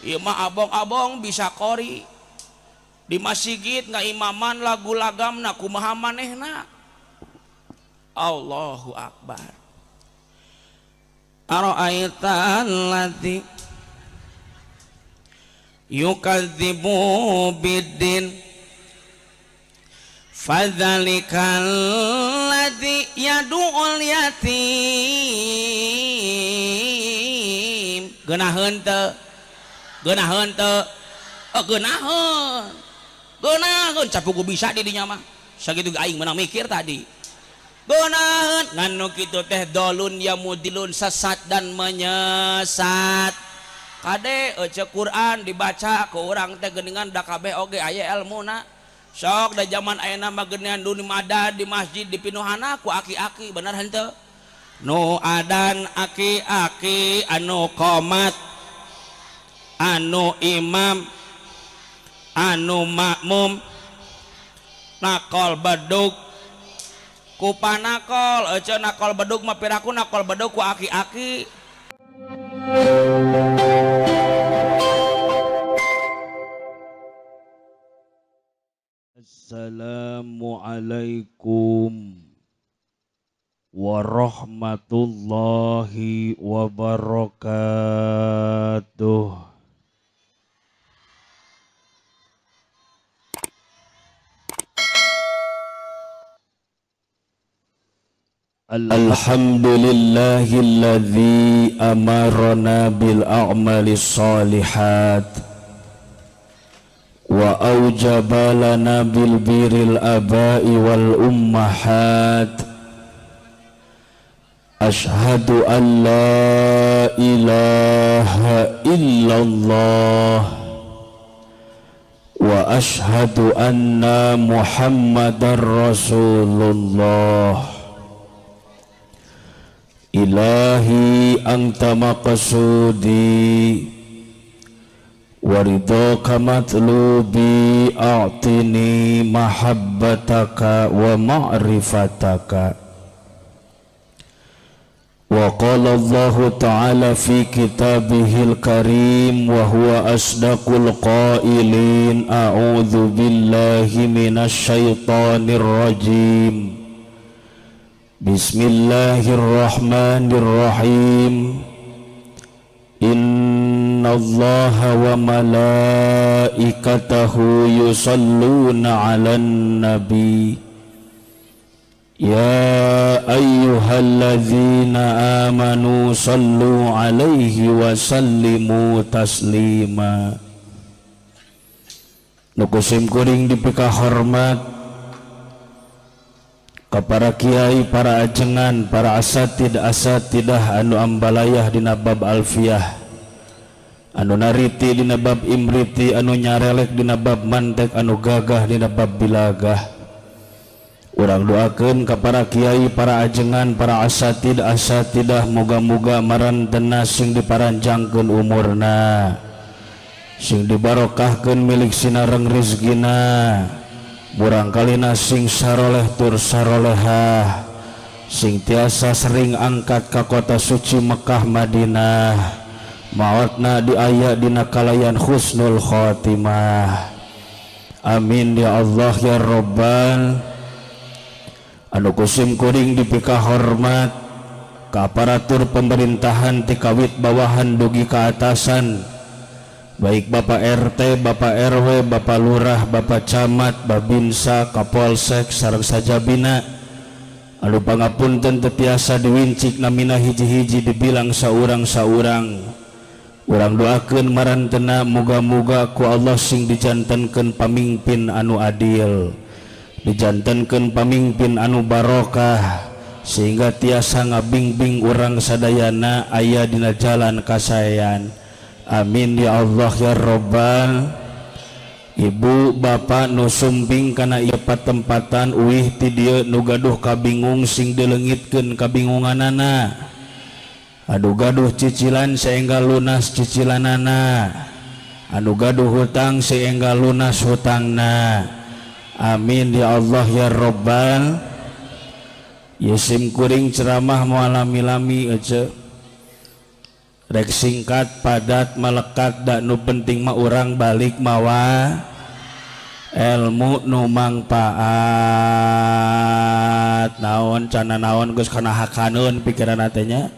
ieu mah abong-abong bisa qori di masjid ngaimaman lagu lagamna kumaha manehna. Allahu akbar. Ara'aital ladzi yukadzibu biddin fadzalikal ladzi yad'ul yatim. Geunaheun teu? Geunaheun teu? Geunaheun. Geunaheun capuku bisa di dinya mah. Sakitu aing meunang mikir tadi. Geunaheun nganu kitu teh dolun ya mudilun sesat dan menyesat. Kade ece Quran dibaca ke urang teh geuningan da kabeh oge aya elmuna. Sok da zaman ayeuna mah geuningan dunia madan di masjid di pinuhana ku aki-aki bener henteu. Nu adan aki-aki anu qomat anu imam anu makmum nakol bedug ku panakol ece nakol bedug mah piraku nakol bedug ku aki-aki. Assalamualaikum warahmatullahi wabarakatuh. Alhamdulillahilladzi amarna bil a'malis shalihat wa aujaba lana bil birril abai wal ummahat. Ashhadu an la ilaha illallah wa ashhadu anna muhammadar rasulullah. Ilahi anta maqsudi waridhaka matlubi a'tini mahabbataka wa ma'rifataka. Wa qala Allah ta'ala fi kitabihil karim wa huwa asdaqul qailin a'udzu billahi minasy syaithanir rajim. Bismillahirrahmanirrahim. Innallaha wa malaikatahu yusalluna 'alan nabi. Ya ayyuhalladzina amanu sallu 'alaihi wa sallimu taslima. Nu kusim kuring dipika hormat ka para kiai, para ajengan, para asatidah anu ambalayah dina bab alfiyah, anu nariti dina bab imriti, anu nyarelek dina bab mantek, anu gagah dina bab bilagah. Urang doakeun ka para kiai, para ajengan, para asatidah moga-moga marantena sing diparanjangkeun umurna, sing dibarokahkeun milik sinareng rezekina, burangkalina sing saroleh tur sarolehah, sing tiasa sering angkat ka kota suci Mekah Madinah, maotna diaya dina kalayan husnul khotimah. Amin ya Allah ya Rabbal. Anu kusim kuring dipika hormat ka aparatur pemerintahan ti kawit bawahan dugi ka atasan, baik Bapak RT, Bapak RW, Bapak Lurah, Bapak Camat, Babinsa, Kapolsek, sareng sajabina, anu pangapunten teu tiasa diwincik namina hiji-hiji dibilang saurang-saurang. Urang doakeun marantena muga-muga ku Allah sing dijantenkeun pamimpin anu adil, dijantenkeun pamimpin anu barokah, sehingga tiasa ngabingbing urang sadayana aya dina jalan kasayan. Amin ya Allah ya Rabbal. Ibu bapak nu sumping kana ieu patempatan uih ti dieu nu gaduh kabingung sing dileungitkeun kabingunganana, anu gaduh cicilan saengga lunas cicilanana, anu gaduh hutang saengga lunas hutangna. Amin ya Allah ya Rabbal. Yesim kuring ceramah moal lami-lami ece rek singkat padat melekat da nu penting mah urang balik mawa ilmu nu mangpaat. Naon cana naon geus kana hakaneun pikiran atenya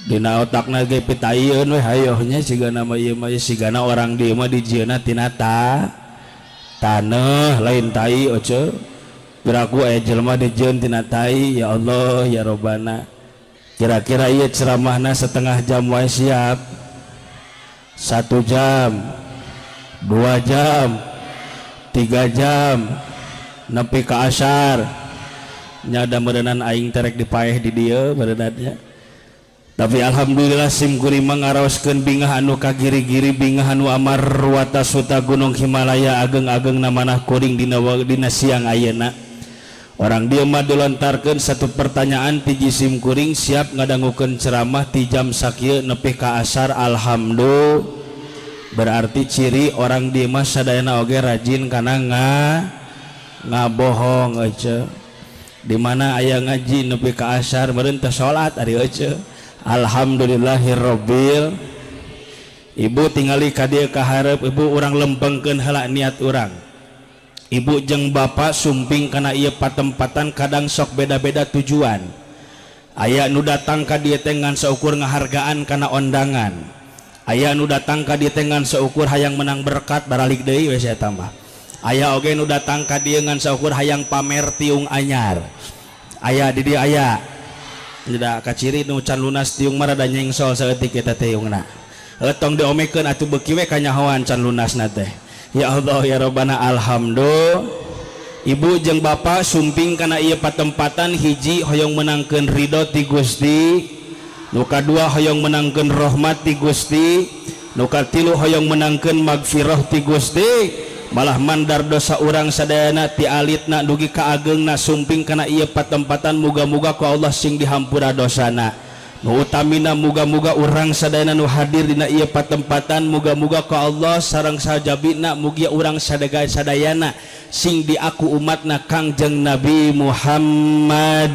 dina otakna ge pitaieun we hayohnya sigana mah ieu mah sigana orang dieu mah dijieuna tina taneuh lain tai oce piraku aya jelema dijieun tina tai. Ya Allah ya Robbana, kira-kira ieu ceramahna setengah jam wae siap, 1 jam 2 jam 3 jam nepi ka asyar nyada meureunana aing terek dipaeh di dieu meureunana. Tapi alhamdulillah sim kuring ngaraoskeun bingah anu kagiri-giri, bingah anu amar wata suta gunung Himalaya ageng-ageng namanah kuring dina siang ayeuna. Orang dia mah dilontarkeun satu pertanyaan ti sim kuring siap ngadangukeun ceramah ti jam sakieu nepi ka asar. Alhamdulillah, berarti ciri orang dia mah sadayana oge rajin kana ngabohong aja. Di mana aya ngaji nepi ka asar meureun teh salat ari aja. Alhamdulillahirabbil. Ibu tingali ka dieu ka hareup, ibu urang lempengkeun heula niat urang. Ibu jeung bapak sumping kana ieu patempatan kadang sok beda-beda tujuan. Aya nu datang ka dieu teh ngan saukur ngahargaan kana ondangan. Aya nu datang ka dieu teh ngan saukur hayang menang berkat baralik deui we eta mah. Aya oge nu datang ka dieu ngan saukur hayang pamer tiung anyar. Aya di dieu aya. Tidak kaciri nu can lunas tiung mah rada nyengsol saeutik eta tiungna. Tong diomekeun atuh beuki we kanyahoan can lunasna teh. Ya Allah ya Rabbana, alhamdulillah. Ibu jeung bapak sumping kana ieu patempatan, hiji hoyong menangkeun ridho ti Gusti, nu kadua hoyong menangkeun rahmat ti Gusti, nu katilu hoyong menangkeun magfirah ti Gusti, malah mandar dosa urang sadayana ti alitna dugi ka ageungna sumping kana ieu patempatan muga-muga ku Allah sing dihampura dosana. Nu utamina muga-muga urang sadayana nu hadir dina ieu patempatan muga-muga ku Allah sareng sajabina mugia urang sadayana sing diaku umatna Kangjeng Nabi Muhammad.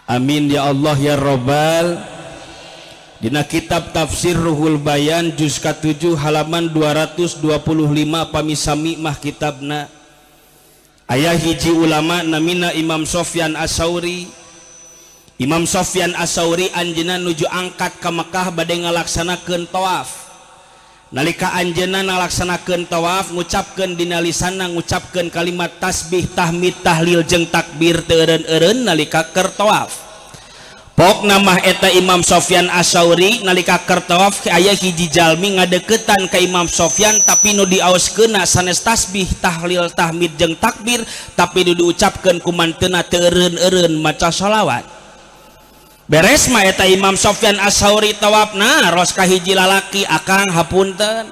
Amin ya Allah ya Rabbal. Dina kitab tafsir Ruhul Bayan juz ka-7 halaman 225 pamisami mah kitabna aya hiji ulama namina Imam Sofyan As-Sauri. Imam Sofyan As-Sauri anjeunna nuju angkat ka Mekah bade ngalaksanakeun tawaf. Nalika anjeunna ngalaksanakeun tawaf ngucapkeun dina lisanna ngucapkeun kalimat tasbih, tahmid, tahlil jeung takbir teu eureun-eureun nalika keur tawaf. Pokna mah eta Imam Sofyan As-Sauri nalika keur tawaf aya hiji jalmi ngadeuketan ka Imam Sofyan tapi nu diaoskeunna sanes tasbih, tahlil, tahmid jeung takbir tapi nu diucapkeun ku manteuna teu eureun-eureun maca shalawat. Beres mah eta Imam Sofyan As-Sauri tawafna ros ka hiji lalaki, akang hapunten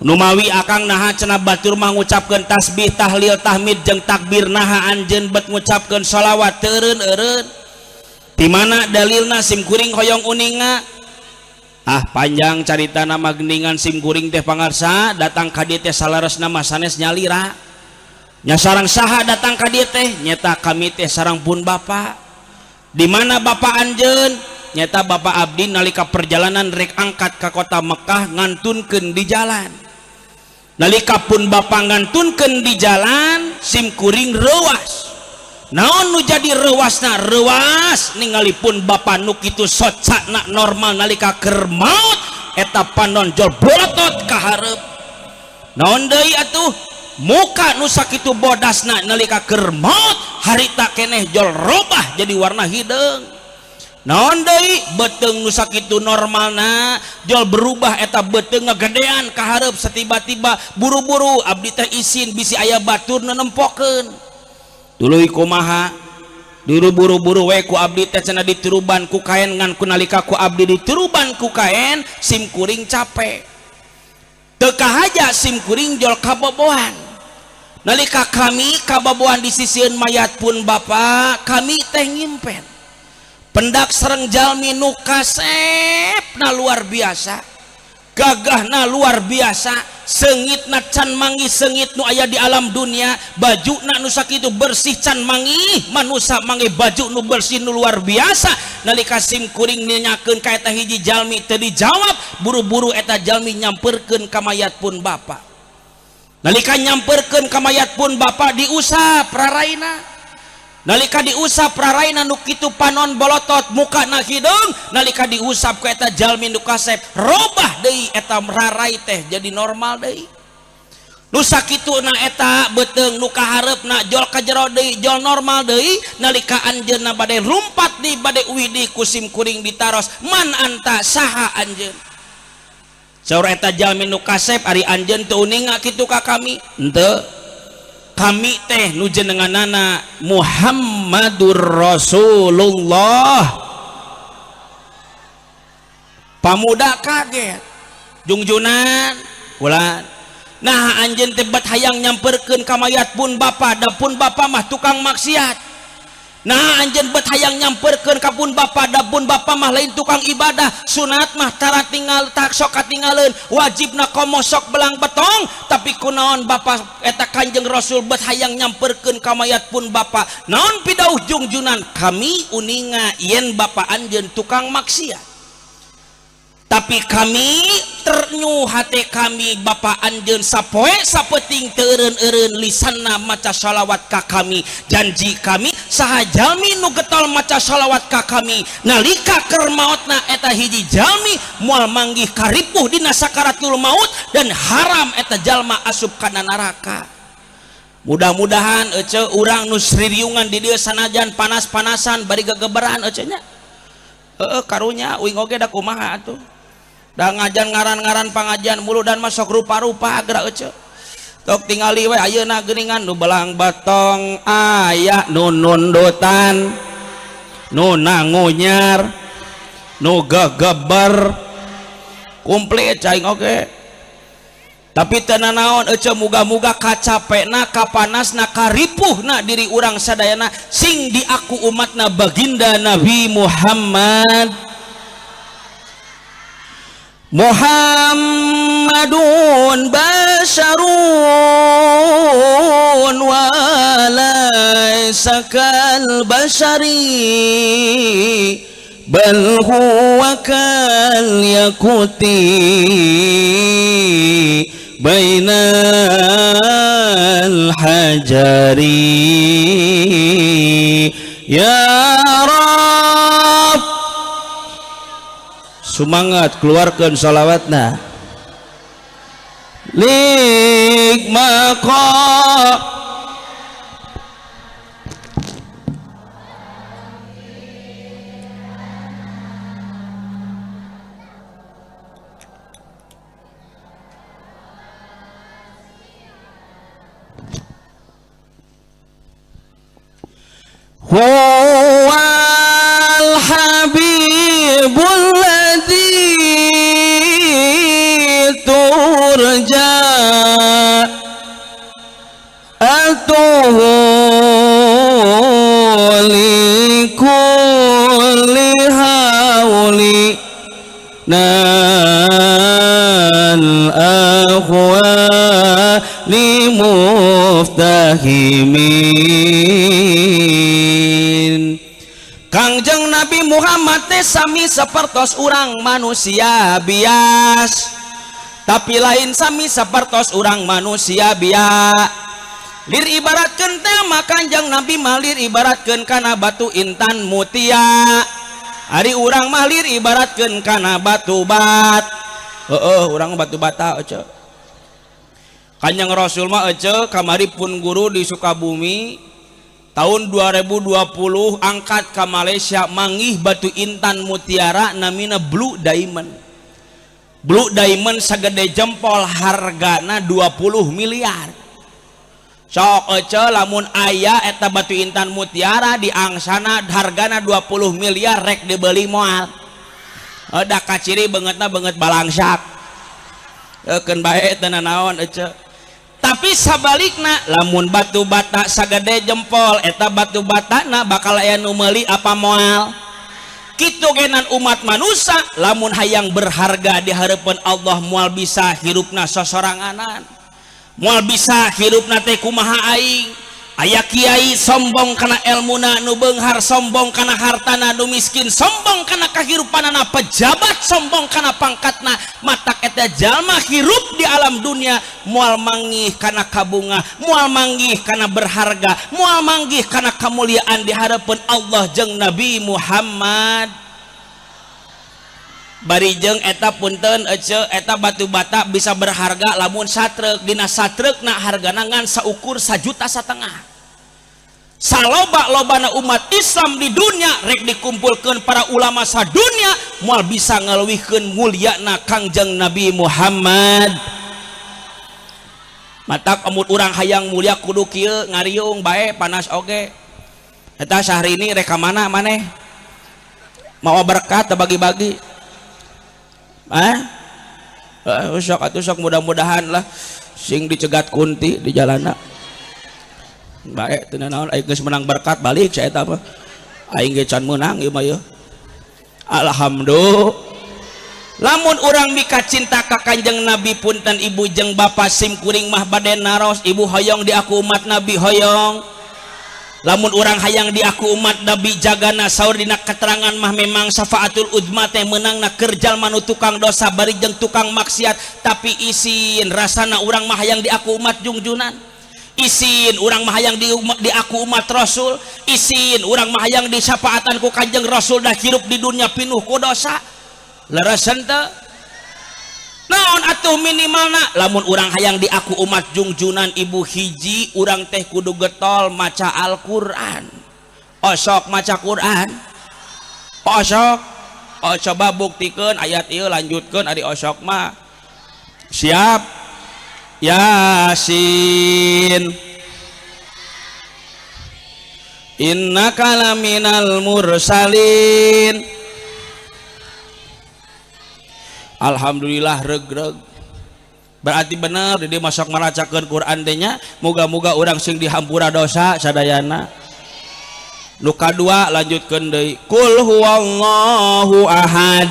nu mawi akang naha cenah batur mah ngucapkeun tasbih, tahlil, tahmid jeung takbir, naha anjeun bet ngucapkeun shalawat teu eureun-eureun. Di mana dalilna sim kuring hoyong uninga? Panjang caritana mah geuningan sim kuring teh pangarsa datang ka dieu teh salaresna mah sanes nyalira. Nya sareng saha datang ka dieu teh? Nyata kami teh sareng pun bapak. Di mana bapak anjeun? Nyata bapak abdi nalika perjalanan rek angkat ka kota Mekah ngantunkeun di jalan. Nalika pun bapak ngantunkeun di jalan sim kuring reuwas. Naon nu jadi rewasna? Rewas ningalipun bapak nu kitu socana normal nalika keur maut eta panonjol bolotot ka hareup. Naon deui atuh? Muka nu sakitu bodasna nalika keur maut harita keneh jol robah jadi warna hideung. Naon deui? Beuteung nu sakitu normalna jol berubah eta beuteung ngagedean ka hareup satiba-tiba buru-buru abdi teh isin bisi aya batur nu nempokeun. Tuluy kumaha? Dulu buru-buru we ku abdi teh cenah dituruban ku kaen ngan ku nalika ku abdi dituruban ku kaen sim kuring capek. Teu kahaja sim kuring jol kabobohan. Nalika kami kabobohan disisieun mayat pun bapak, kami teh ngimpen. Pendak sareng jalmi nu kasepna luar biasa. Gagahna luar biasa. sengit na can mangi sengit nu aya di alam dunia baju na nu sakitu bersih can mangi manusia mangi baju nu bersih nu luar biasa nalika sim kuring nanyakeun ka eta hiji jalmi teu dijawab buru-buru eta jalmi nyamperkeun ka mayat pun bapa nalika nyamperkeun ka mayat pun bapa diusap raraina nalika diusap raraina nu kitu panon bolotot muka na hidung nalika diusap ku eta jalmi nu kasep robah deui eta rarai teh jadi normal deui nu sakituna eta beuteung nu kahareupna jol ka jero deui jol normal deui nalika anjeunna bade rumpat di bade uwi di kusim kuring ditaros man anta saha anjeun saur eta jalmi nu kasep ari anjeun teu uninga kitu ka kami henteu kami teh nu jenenganana Muhammadur Rasulullah pamuda kaget jungjunan ulan nah anjeun teh bat hayang nyamperkeun ka mayat pun bapa da pun bapa mah tukang maksiat nah anjeun bet hayang nyamperkeun ka pun bapa da pun bapa mah lain tukang ibadah sunat mah tara tinggal tak sok katinggaleuan wajibna komo sok belang betong tapi kunaon bapa eta Kanjeng Rasul bet hayang nyamperkeun ka mayat pun bapa naon pidauh jungjunan kami uninga yen bapa anjeun tukang maksiat tapi kami ternyu hate kami bapa anjeun sapoe sapeting teureun-eureun lisanna maca shalawat ka kami janji kami saha jalmi nu getol maca shalawat ka kami nalika keur maotna eta hiji jalmi moal manggih karipuh dina sakaratul maut dan haram eta jalma asup kana neraka mudah-mudahan ece urang nu sririungan di dieu sanajan panas-panasan bari gegeberan ece nya karunya uing oge da kumaha atuh da ngajan ngaran-ngaran pangajian mulu dan masuk rupa-rupa agra ece tok tingali we ayeuna geuningan nu belang batong aya nu nundutan nu nangunyar nu gegeber komplit cai oge tapi teu nanaon ece muga-muga kacapena kapanasna karipuhna diri urang sadayana sing diaku umatna baginda Nabi Muhammad Muhammadun basharun wa laysa kal bashari bal huwa kal yaquti bainal hajari ya Rabb semangat keluarkan salawatna lik maqam huwal habibul turja atuhu likulli hauli nal akhwa limuftahimin Kangjeng Nabi Muhammad teh sami sapertos urang manusia bias tapi lain sami sapertos urang manusia biasa lir ibaratkeun teh mah Kanjeng Nabi malir ibaratkeun kana batu intan mutia ari urang mah lir ibaratkeun kana batu bat urang batu bata ece Kanjeng Rasul mah ece kamari pun guru di Sukabumi tahun 2020 angkat ke Malaysia manggih batu intan mutiara namina Blue Diamond. Blue Diamond sagede jempol hargana 20 miliar. Sok ece lamun aya eta batu intan mutiara di angsana hargana 20 miliar rek dibeli moal. Da kaciri beungeutna beungeut balangsak. Keun bae teu nanaon ece. Tapi sabalikna lamun batu bata sagede jempol eta batu batana bakal aya nu meuli apa moal kitu genan umat manusia lamun hayang berharga di harapan Allah moal bisa hirupna sosoranganan, moal bisa hirupna teh kumaha aing. Aya kiai sombong kana elmuna nu beunghar, sombong kana hartana, nu miskin sombong kana kahirupanana, pejabat sombong kana pangkatna. Matak eta jalma hirup di alam dunia moal manggih kana kabunga, moal manggih kana berharga, moal manggih kana kamuliaan di hadapan Allah jeung Nabi Muhammad. Bari jeung eta punten ece eta batu bata bisa berharga lamun satreuk, dina satreukna hargana ngan saukur 1,5 juta. Saloba-lobana umat Islam di dunia rek dikumpulkeun para ulama sadunya moal bisa ngaleuwihkeun mulyana Kangjeng Nabi Muhammad. Matak amut urang hayang mulia kudu kieu ngariung bae panas oge. Eta Syahrini rek ka mana maneh? Mawa berkat teu bagi-bagi. Sok mudah-mudahan lah sing dicegat kunti di jalana baik teu naon aing geus menang berkat balik saya eta mah aing ge can meunang ieu mah yeuh. Alhamdulillah lamun urang mika cinta ka Kanjeng Nabi punten ibu jeung bapa sim kuring mah bade naros, ibu hoyong di aku umat Nabi hoyong. Lamun orang hayang di aku umat Nabi jagana saur dina keterangan mah memang syafaatul uzma teh meunangna keur jalma nu tukang dosa bari jeung tukang maksiat, tapi isin rasana urang mah hayang di aku umat jungjunan, isin urang mah hayang di aku umat Rasul, isin urang mah hayang di syafaatan ku Kanjeng Rasul dah hirup di dunia pinuh ku dosa. Leresan teu? Naon atuh minimalna lamun urang hayang di aku umat jungjunan ibu hiji urang teh kudu getol maca Al-Qur'an. Osok maca Qur'an. Osok. Oh, coba buktikeun ayat ieu lanjutkeun ari osok mah. Siap. Yasin. Innaka laminal mursalin. Alhamdulillah regreg berarti bener dia masuk meracakeun Quran teh nya muga-muga urang sing dihampura dosa sadayana. Nu kadua lanjutkeun deui qul huwallahu ahad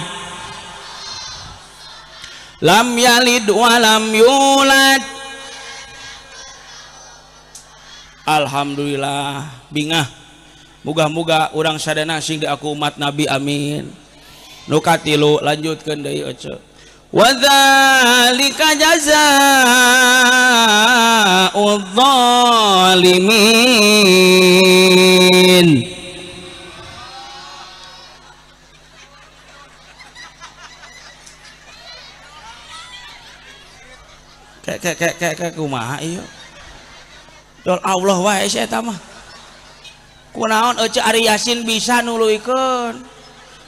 lam yalid wa lam yulad. Alhamdulillah bingah muga-muga urang sadana sing di aku umat Nabi amin. Nu katilu lanjutkeun deui ece wa dzalika jazaa'udz zalimin. Kayak kumaha ieu dol Allah wae si eta mah kunaon ece ari Yasin bisa nuluykeun.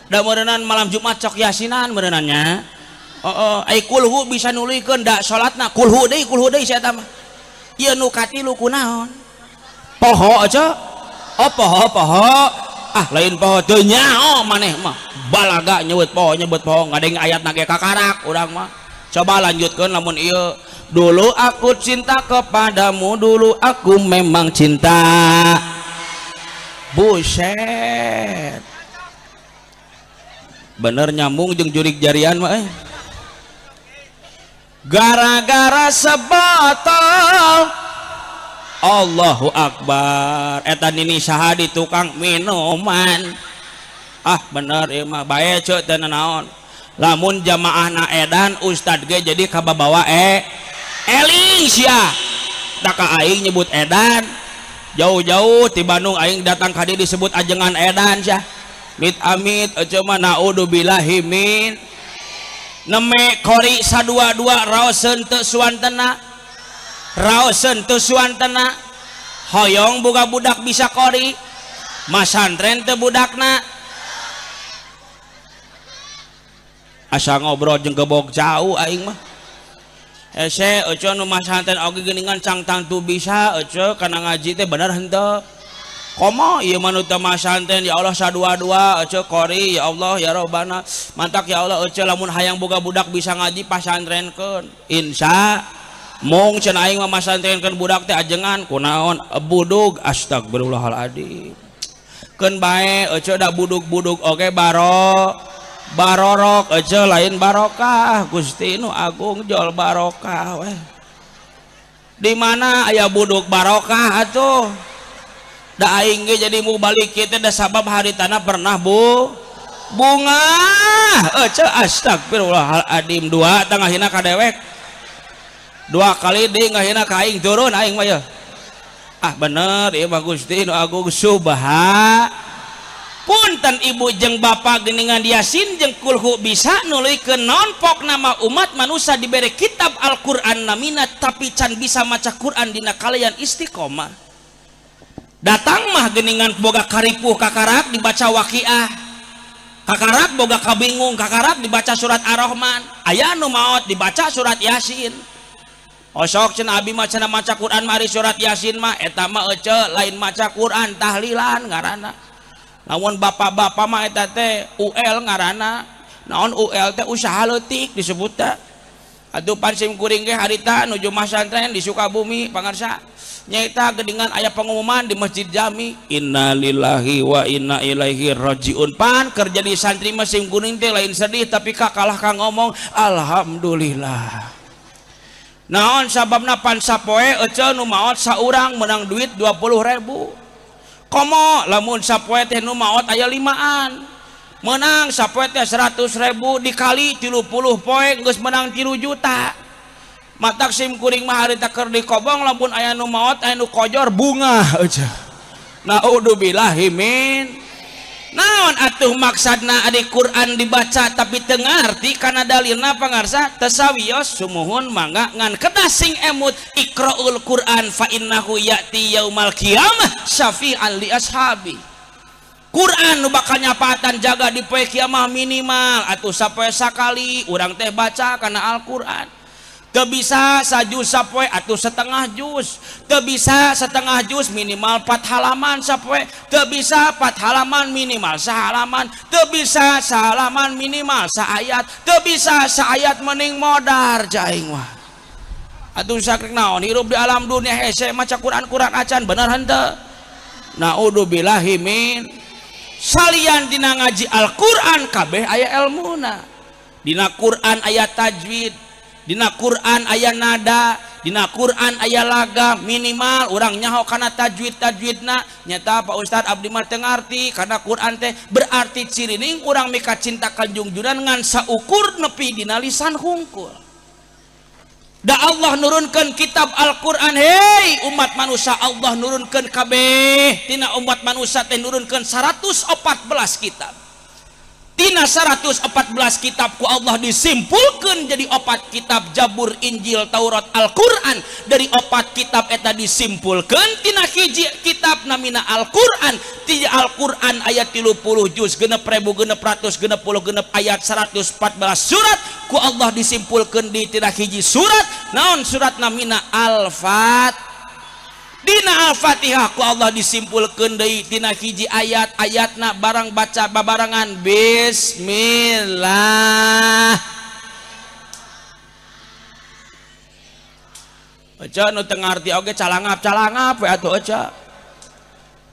Da meureunana malam Jumat cok yasinan meureunanya. Ai kulhu bisa nuluykeun da salatna kulhu deui sia eta mah. Ieu nu katilu kunaon? Poho aja. Oh poho. Ah lain poho teu nyaho maneh mah. Balaga nyebut poho ngadeng ayatna ge kakarak urang mah. Coba lanjutkeun lamun ieu. Dulu aku cinta kepadamu, dulu aku memang cinta. Buset. Bener nyambung jeung jurig jarian mah gara-gara sebotol. Allahu Akbar eta nini saha di tukang minuman. Ah bener ieu mah bae ceuk teu naon lamun jamaahna edan ustad ge jadi kababawa eling sia tak aing nyebut edan jauh-jauh ti Bandung aing datang ka dieu disebut ajengan edan sia. Amit cuma naudzubillahi min neme kori sadua-dua raoseun teu suantena hoyong boga budak bisa kori masantren teu budakna asa ngobrol jeung gebog jauh aing mah hese ece nu masantren oge geuningan cangtang tu bisa ece kana ngaji teh bener henteu. Komo ieu mah nu teu masantren ya Allah sadua-dua ece kori ya Allah ya Rabbana mantak ya Allah ece lamun hayang boga budak bisa ngaji pasantrenkeun insya mung cenah aing mah masantrenkeun budak teh ajengan kunaon budug astagfirullahaladzim keun bae ece da buduk-buduk oge barorok ece lain barokah. Gusti Nu Agung jol barokah weh. Di mana aya buduk barokah atuh? Da aing ge jadi mu balik kieu teh da sabab haritana pernah bunga ece astagfirullahaladzim. Dua tengahina ka dewek, dua kali di ngahina ka aing turun aing mah ya. Bener ieu mah Gusti Nu Agung subha. Punten ibu jeung bapak geningan Yasin jeung kulhu bisa nuluykeun nonpok nama umat manusia diberi kitab Al-Qur'an namina tapi can bisa maca Qur'an dina kalayan istiqomah. Datang mah geningan boga karipuh kakarak dibaca Waqiah, kakarak boga kabingung kakarak dibaca surat Ar-Rahman, aya nu maot dibaca surat Yasin. Osok cenah abi mah cenah maca Quran mari surat Yasin mah eta mah ece lain maca Quran tahlilan ngaranna. Namun bapak-bapak mah eta teh UL ngaranna. Naon UL teh usaha leutik disebutna. Atuh pan sim kuring ge harita nuju masantren di Sukabumi pangarsa. Nyaita geningan aya pengumuman di Masjid Jami, innalillahi wa inna ilaihi rajiun. Pan kerja di santri mah sim kuring teh lain sedih tapi kalah ka ngomong alhamdulillah. Naon sababna pan sapoe ece nu maot saurang menang duit 20.000. Komo lamun sapoe teh nu maot aya 5an menang sapoe teh 100.000 dikali 30 poe geus menang 3 juta. Matak sim kuring mah harita keur dikobong lamun aya nu maot aya nu kojor bunga aja. Naudzubillahi min. Naon atuh maksudna adi Quran dibaca tapi teu ngarti kana dalilna pangarsa tasawios sumuhun mangga ngan kedah sing emut iqraul Quran fa innahu ya'ti yaumal qiyamah syafi'an li ashabi. Quran nu bakal nyapatan jaga di poe kiamah minimal atuh sapoe sakali urang teh baca kana Al-Qur'an. Teu bisa sajuz sapoe atuh setengah juz, teu bisa setengah juz minimal 4 halaman sapoe, teu bisa 4 halaman minimal sahalaman, teu bisa sahalaman minimal saayat, teu bisa saayat mending modar jaing mah. Atuh sakrek naon hirup di alam dunia hese maca Quran acan bener henteu. Naudzubillahi min. Salian dina ngaji Al-Qur'an kabeh aya elmuna. Dina Quran aya tajwid, dina Quran aya nada, dina Quran aya laga minimal urang nyaho kana tajwidna nyata Pak Ustad abdi mah teu ngarti karena Quran teh berarti cirining urang mika cinta Kanjung Junan ngan saukur nepi dina lisan hungkul. Da Allah nurunkeun kitab Al-Qur'an hei umat manusia Allah nurunkeun kabeh tina umat manusia teh nurunkeun 114 kitab. Tina 114 kitab ku Allah disimpulkan jadi 4 kitab Jabur, Injil, Taurat, Al-Qur'an. Dari 4 kitab eta disimpulkan tina hiji kitab namina Al-Qur'an. Tina Al-Qur'an ayat 30 juz genep ribu genep ratus genep puluh genep ayat 114 surat ku Allah disimpulkan di tina hiji surat naon surat namina Al-Fatihah. Dina Al-Fatihah ku Allah disimpulkeun deui tina hiji ayat-ayatna barang baca babarangan bismillah. Baca nu teu ngarti oge calangap we atuh aca.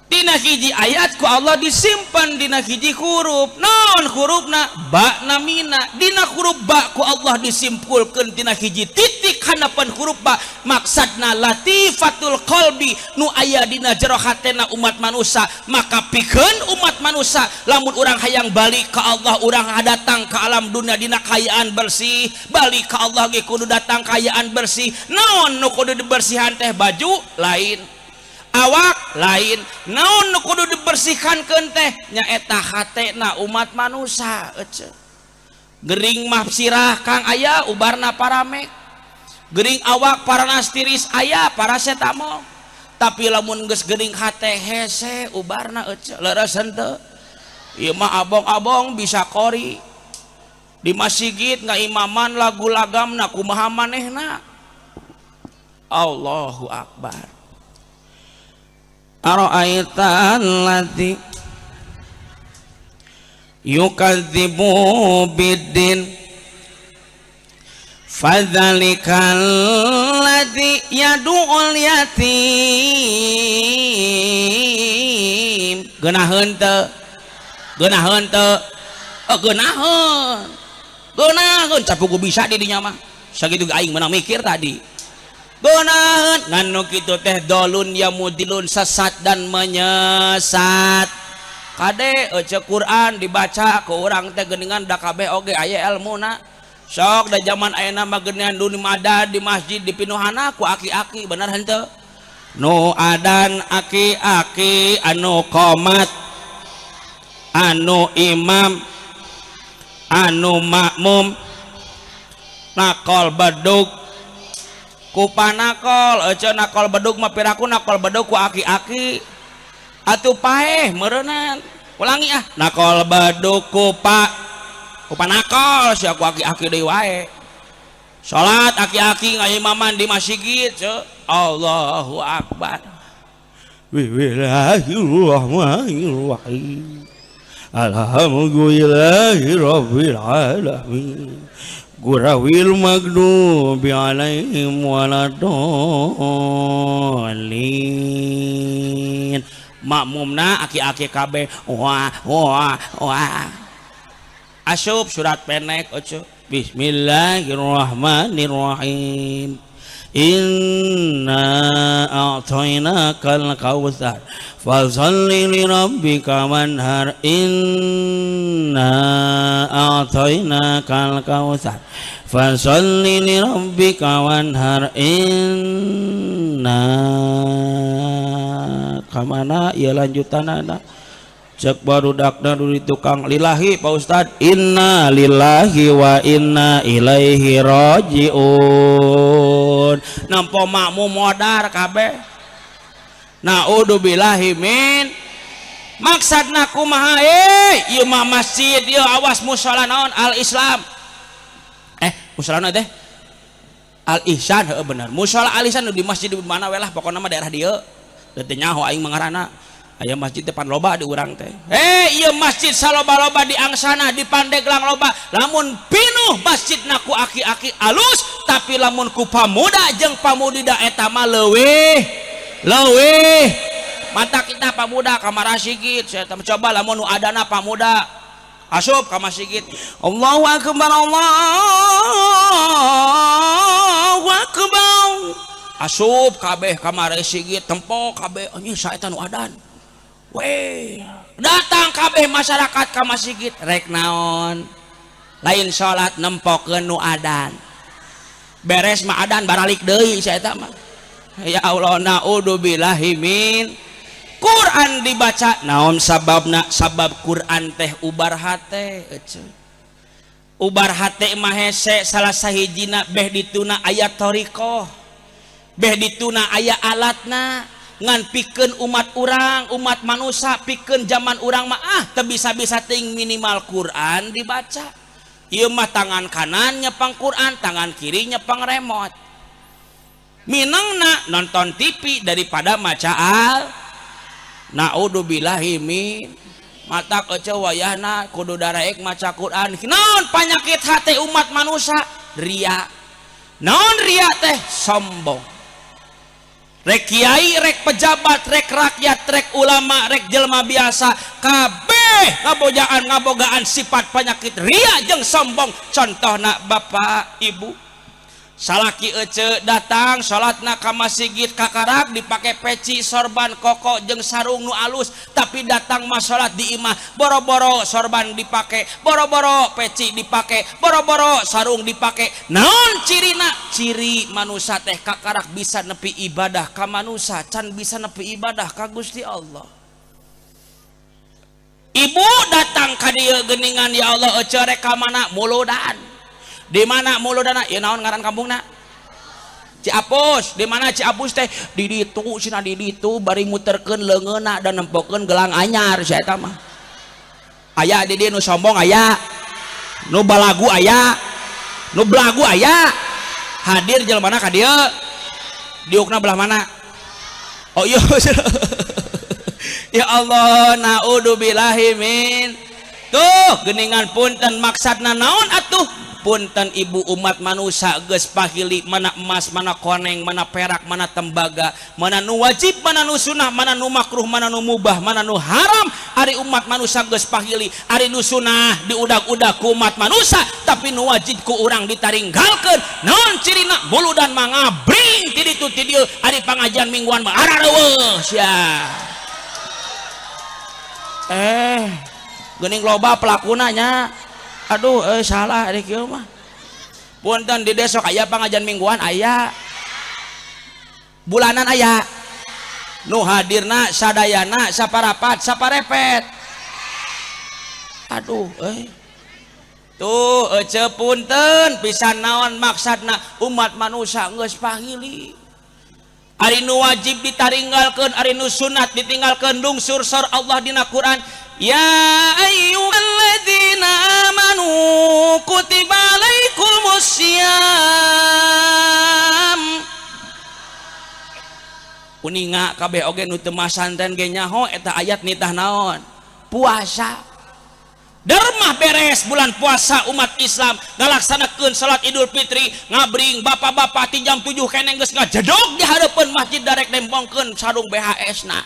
Dina hiji ayat ku Allah disimpan dina hiji huruf. Naon hurufna? Ba namina. Dina huruf ba ku Allah disimpulkeun dina hiji titik hanapan huruf ba maksudna latifatul qalbi nu aya dina jero hatena umat manusia. Maka pikeun umat manusia lamun urang hayang balik ka Allah urang datang ka alam dunia dina kayaan bersih. Balik ka Allah ge kudu datang kayaan bersih. Naon nu kudu dibersihan teh baju lain, awak lain. Naon nu kudu dibersihkankeun teh nyaeta hatena umat manusia. Gering mah sirah kang aya ubarna paramek, gering awak paranas tiris aya parasetamol. Tapi lamun geus gering hate hese ubarna leres henteu. Ieu mah abong-abong bisa kori di masjid ngaimaman lagu lagamna kumaha manehna. Allahu Akbar. Ara'aita allati yukadzibu biddin fadzalikal walladzi yadu'ul yatim geunaheun teu geunaheun capuku bisa di dinya mah sakitu aing menang mikir tadi geunaheun nganu kitu teh dolun ya mudilun sesat dan menyesat kade ece Quran dibaca ke urang teh geuningan da kabeh oge aya elmuna sok da zaman ayeuna mah geuningan dunia madan di masjid di pinuhana ku aki-aki bener henteu nu adan aki-aki anu qomat anu imam anu makmum nakol bedug ku panakol ece nakol bedug mah piraku nakol bedug ku aki-aki atuh paeh meureunna ulangi ah nakol bedug ku panakol sia ku aki-aki deui wae salat aki-aki ngaimaman di masjid Allahu akbar bismillahirrahmanirrahim alhamdulillahirabbil alamin gurawil maghdubi alaihim waladdallin makmumna aki-aki kabeh wah asyub surat pendek oce bismillahirrahmanirrahim inna a'tainakal kautsar fasholli li rabbika wanhar inna a'tainakal kautsar fasholli li rabbika wanhar inna kamana ieu lanjutanana cek barudakna dulu tukang lillahi Pak Ustad inna lillahi wa inna ilaihi rajiun nampo makmum modar kabeh naudzubillahi min maksudna kumaha ieu mah masjid ieu awas mushola naon al Islam musholana teh al ihsan heuh bener mushola al ihsan di masjid di mana we lah pokona mah daerah dieu teu nyaho aing mangarana aya masjid depan loba di urang teh ieu masjid saloba-loba di angsana di Pandeglang loba lamun pinuh masjidna ku aki-aki alus tapi lamun ku pamuda jeung pamudida eta mah leuwih mata kita pamuda ka marasigit saya coba lamun nu adana pamuda asup ka masjid Allahu akbar Allahu akbar asup kabeh ka marasigit tempo kabeh anjing saeta nu adan weh datang kabeh masyarakat ka masjid rek naon lain salat nempokeun nu adan beres mah adan baralik deui saeta mah ya Allah naudzubillahi min Quran dibaca naon sababna sabab Quran teh ubar hate ubar hate mah hese salah sahijina beh dituna aya thariqah beh dituna aya alatna ngan pikeun umat manusia pikeun zaman urang mah teu bisa-bisa ting minimal Quran dibaca ieu mah tangan kanan nyepang Quran tangan kiri nyepang remote minangna nonton TV daripada maca al naudzubillahi min mata kece wayahna kudu daraek maca Quran naon panyakit hati umat manusia ria naon ria teh sombong rek kiai, rek pejabat, rek rakyat, rek ulama, rek jelma biasa kabeh ngabogaan sifat penyakit ria jeung sombong contohna bapak ibu salaki ece datang salatna ka masjid kakarak dipake peci sorban koko jeung sarung nu alus tapi datang mah salat di imah boro-boro sorban dipake boro-boro peci dipake boro-boro sarung dipake naon cirina ciri manusia teh kakarak bisa nepi ibadah ka manusia can bisa nepi ibadah ka Gusti Allah ibu datang ka dieu geuningan ya Allah ece rek ka mana muludan di mana muludana ieu naon ngaran kampungna Ciapus di mana Ciapus teh di ditu cenah di ditu bari muterkeun leungeunna dan nempokeun gelang anyar sia eta mah aya di dieu nu sombong aya nu balagu aya nu belagu aya hadir jelmana ka dieu diukna belah mana oh iya ya Allah naudzubillahi min tuh geuningan punten maksudna naon atuh punten ibu umat manusia geus pahili mana emas mana koneng mana perak mana tembaga mana nu wajib mana nu sunah mana nu makruh mana nu mubah mana nu haram ari umat manusia geus pahili ari nu sunah diudag-udag ku umat manusia tapi nu wajib ku urang ditaringgalkeun naon cirina muludan mangabring ti ditu ti dieu ari pangajian mingguan mah arareueuh sia geuning loba pelakunanya aduh salah ari kieu mah punten di desa aya pangajian mingguan aya bulanan aya nu hadirna sadayana saparapat saparepet aduh tuh punten pisan naon maksudna umat manusia geus pahili ari nu wajib ditaringgalkeun ari nu sunat ditinggalkeun lungsur sor Allah dina Quran ya ayyuhalladzina amanu kutiba alaikumussyam uninga kabeh oge nu teu masanten ge nyaho eta ayat nitah naon puasa dermah beres bulan puasa umat Islam ngalaksanakeun salat Idul Fitri ngabring bapak-bapak ti jam 7 keneng geus ngajedog di hareupeun masjid darek nembongkeun sarung BHS na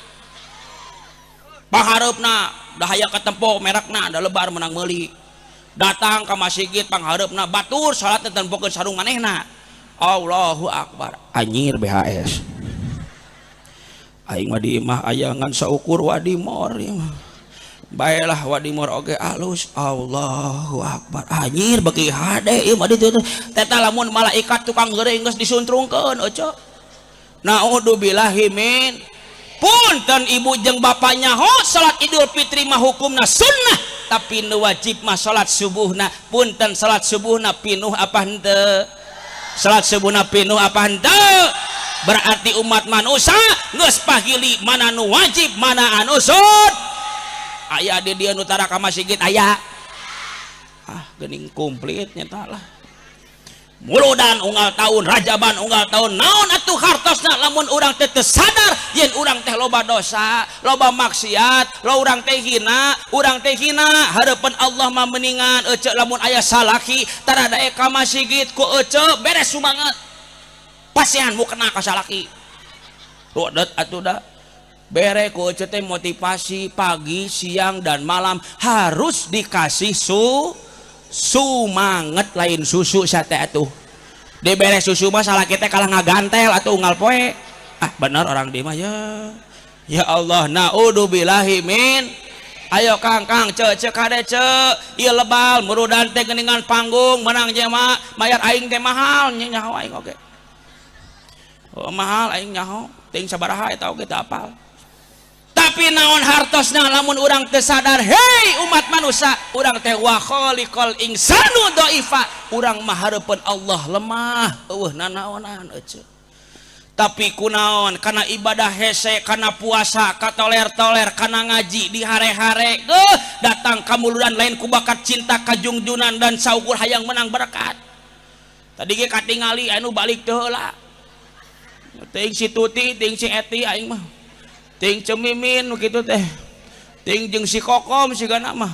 panghareupna dah aya katempo merekna da lebar menang meuli datang ka masjid panghareupna batur salat teu nempokeun sarung manehna Allahu Akbar anyir BHS aing mah di imah aya ngan saukur wadimor baelah wadimor oge alus Allahu Akbar anyir beki hade ieu mah ditu teta lamun malaikat tukang geureung geus disuntrungkeun oco naudzubillahi min punten ibu jeung bapaknya ho salat Idul Fitri mah hukumna sunnah tapi nu wajib mah salat subuhna punten salat subuhna pinuh apa henteu salat subuhna pinuh apa henteu berarti umat manusia geus pahili mana nu wajib mana anu sun aya di dieu nu tara ka masjid aya geuning komplit nyata lah muludan unggal tahun rajaban unggal tahun naon atuh hartosna lamun urang teh sadar yen urang teh loba dosa loba maksiat lo urang teh hina hareupeun Allah mah mendingan ece lamun aya salaki tara dae ka masjid ku ece beres sumanget pasihan mu kena ka salaki rodet atuh da bere ku ece teh motivasi pagi siang dan malam harus dikasih sumanget lain susu sate atuh diberes susu mah salah kita kalah ngagantel atau unggal poe bener orang di mah ya Allah naudzubillahi min ayo kang cek kade cek ieu lebal murudan teh geuningan panggung menang jema mayar aing teh mahal nyaho aing oge mahal aing nyaho ting sabaraha eta oge teu apal tapi naon hartosna lamun urang teu sadar hei umat manusia urang teh wa khaliqal insanu dhaifa urang mah hareupeun Allah lemah eueuh nanaonan ece tapi kunaon kana ibadah hese kana puasa ka toler-toler kana ngaji di hare-hare datang kamuludan lain ku bakat cinta kajungjunan dan saukur hayang menang berkat tadi ge katingali anu balik teu heula ting si Tuti ting si Eti aing mah ting cemimin gitu teh ting jeung si kokom sigana mah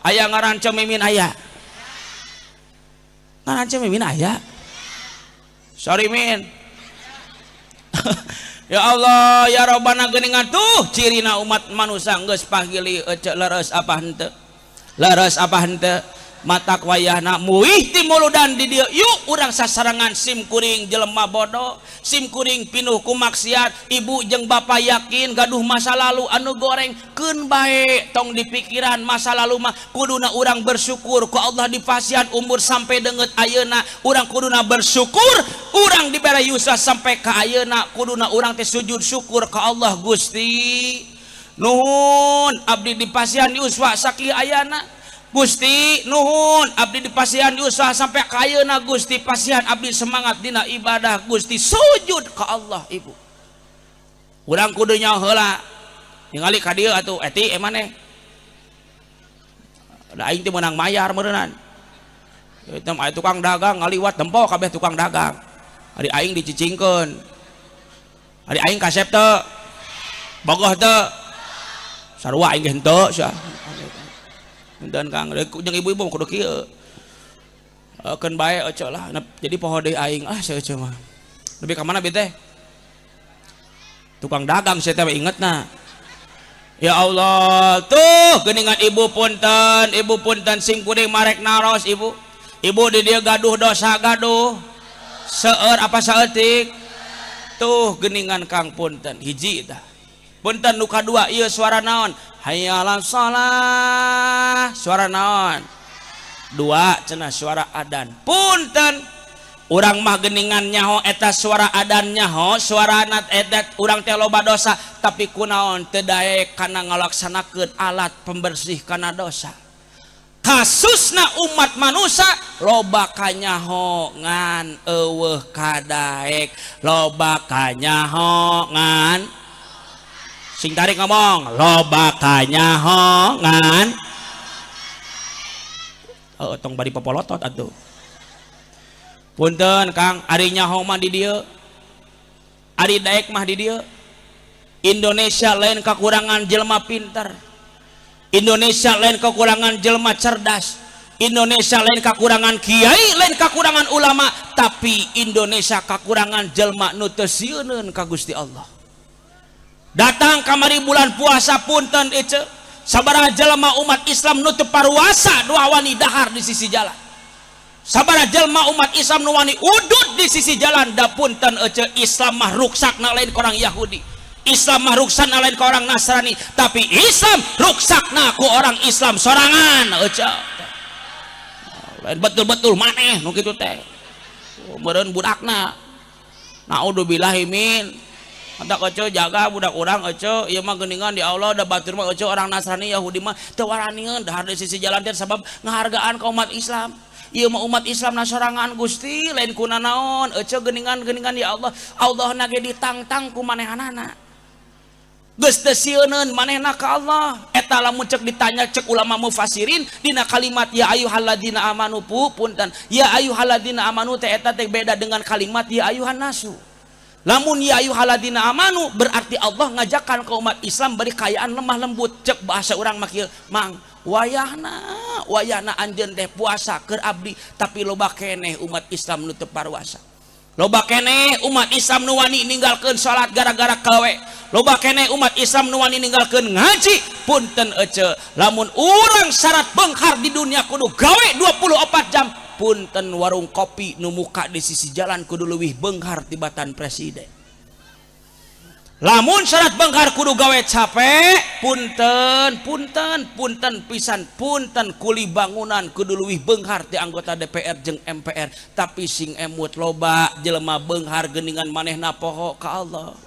aya ngaran cemimin aya ngaran cemimin aya sorry min ya Allah ya Rabbana geuningan tuh cirina umat manusia geus pahili ece leres apa henteu matak wayahna muih ti muludan di dieu yuk urang sasarangan sim kuring jelema bodoh sim kuring pinuh ku maksiat ibu jeung bapa yakin gaduh masa lalu anu goreng keun bae tong di pikiran masa lalu mah kuduna urang bersyukur ku Allah dipasihan umur sampai deungeut ayeuna urang kuduna bersyukur urang dibere yuswa sampai ka ayeuna kuduna urang teh sujud syukur ka Allah Gusti nuhun abdi dipasihan yuswa sakieu ayana Gusti nuhun abdi dipasihan diusaha sampai kayeuna Gusti pasihan abdi semangat dina ibadah Gusti sujud ka Allah ibu urang kudu nyaho heula ningali ka dieu atuh Eti maneh da aing teh meunang mayar meureunnan eta mah tukang dagang ngaliwat tempo kabeh tukang dagang ari aing dicicingkeun ari aing kasep teu bogoh teu sarua aing ge henteu sia dan kang jeung ibu-ibu kudu kieu akan baik oco lah jadi poho deui aing saya oco mah lebih ke mana bi teh tukang dagang saya teh ingetna ya Allah tuh geuningan ibu punten sing kuring marek naros ibu di dia gaduh dosa gaduh seueur apa saeutik tuh geuningan Kang punten hiji tah punten nu kadua ieu suara naon hayyalan shalah suara naon dua cenah suara adan punten urang mah geuningan nyaho eta suara adan nyaho suara nat edet urang teh loba dosa tapi kunaon teu daek kana ngalaksanakeun alat pembersih kana dosa kasusna umat manusia loba kanyaho ngan eueuh kadaek loba kanyaho ngan sing tarik ngomong loba kanyaho ngan tong bari popolotot atuh punten Kang ari nyaho mah di dieu ari daek mah di dieu Indonesia lain kekurangan jelema pinter Indonesia lain kekurangan jelema cerdas Indonesia lain kekurangan kiai lain kekurangan ulama tapi Indonesia kekurangan jelema nu teu sieuneun ka Gusti Allah datang kamari bulan puasa punten ece sabaraha jelema umat Islam nu teu paruasa nu wani dahar di sisi jalan sabaraha jelema umat Islam nu wani udud di sisi jalan da punten ece Islam mah ruksakna lain ka orang Yahudi Islam mah ruksakna lain ka orang Nasrani tapi Islam ruksakna ku orang Islam sorangan ece lain betul-betul maneh nu kitu teh meureun budakna naudzubillahi min hendak oco jaga budak orang oco ieu mah geuningan di Allah da batur mah oco orang Nasrani Yahudi mah teu waranieun dahar di sisi jalan teh sabab ngahargaan ka umat Islam ieu mah umat Islam na sorangan Gusti lain kuna naon oco geuningan di Allah Allah na ge ditangtang ku manehanana geus teu sieuneun manehna ka Allah eta lamun cek ditanya cek ulama mufassirin dina kalimat ya ayyuhalladzina amanu punten ya ayyuhalladzina amanu teh eta teh beda dengan kalimat ya ayyuhan nasu lamun ya ayyuhalladzina amanu berarti Allah ngajakan ke umat Islam beri kayaan lemah lembut cek bahasa orang mah kieu mang wayahna anjeun teh puasa keur abdi tapi loba keneh umat Islam nu teu parwasa loba keneh umat Islam nu wani ninggalkeun salat gara-gara kawe loba keneh umat Islam nu wani ninggalkeun ngaji punten ece lamun urang syarat beunghar di dunia kudu gawe 24 jam punten warung kopi nu muka di sisi jalan kudu leuwih beunghar tibatan presiden lamun syarat beunghar kudu gawe capek punten pisan punten kuli bangunan kudu leuwih beunghar ti anggota DPR jeung MPR tapi sing emut loba jelema beunghar geuningan manehna poho ka Allah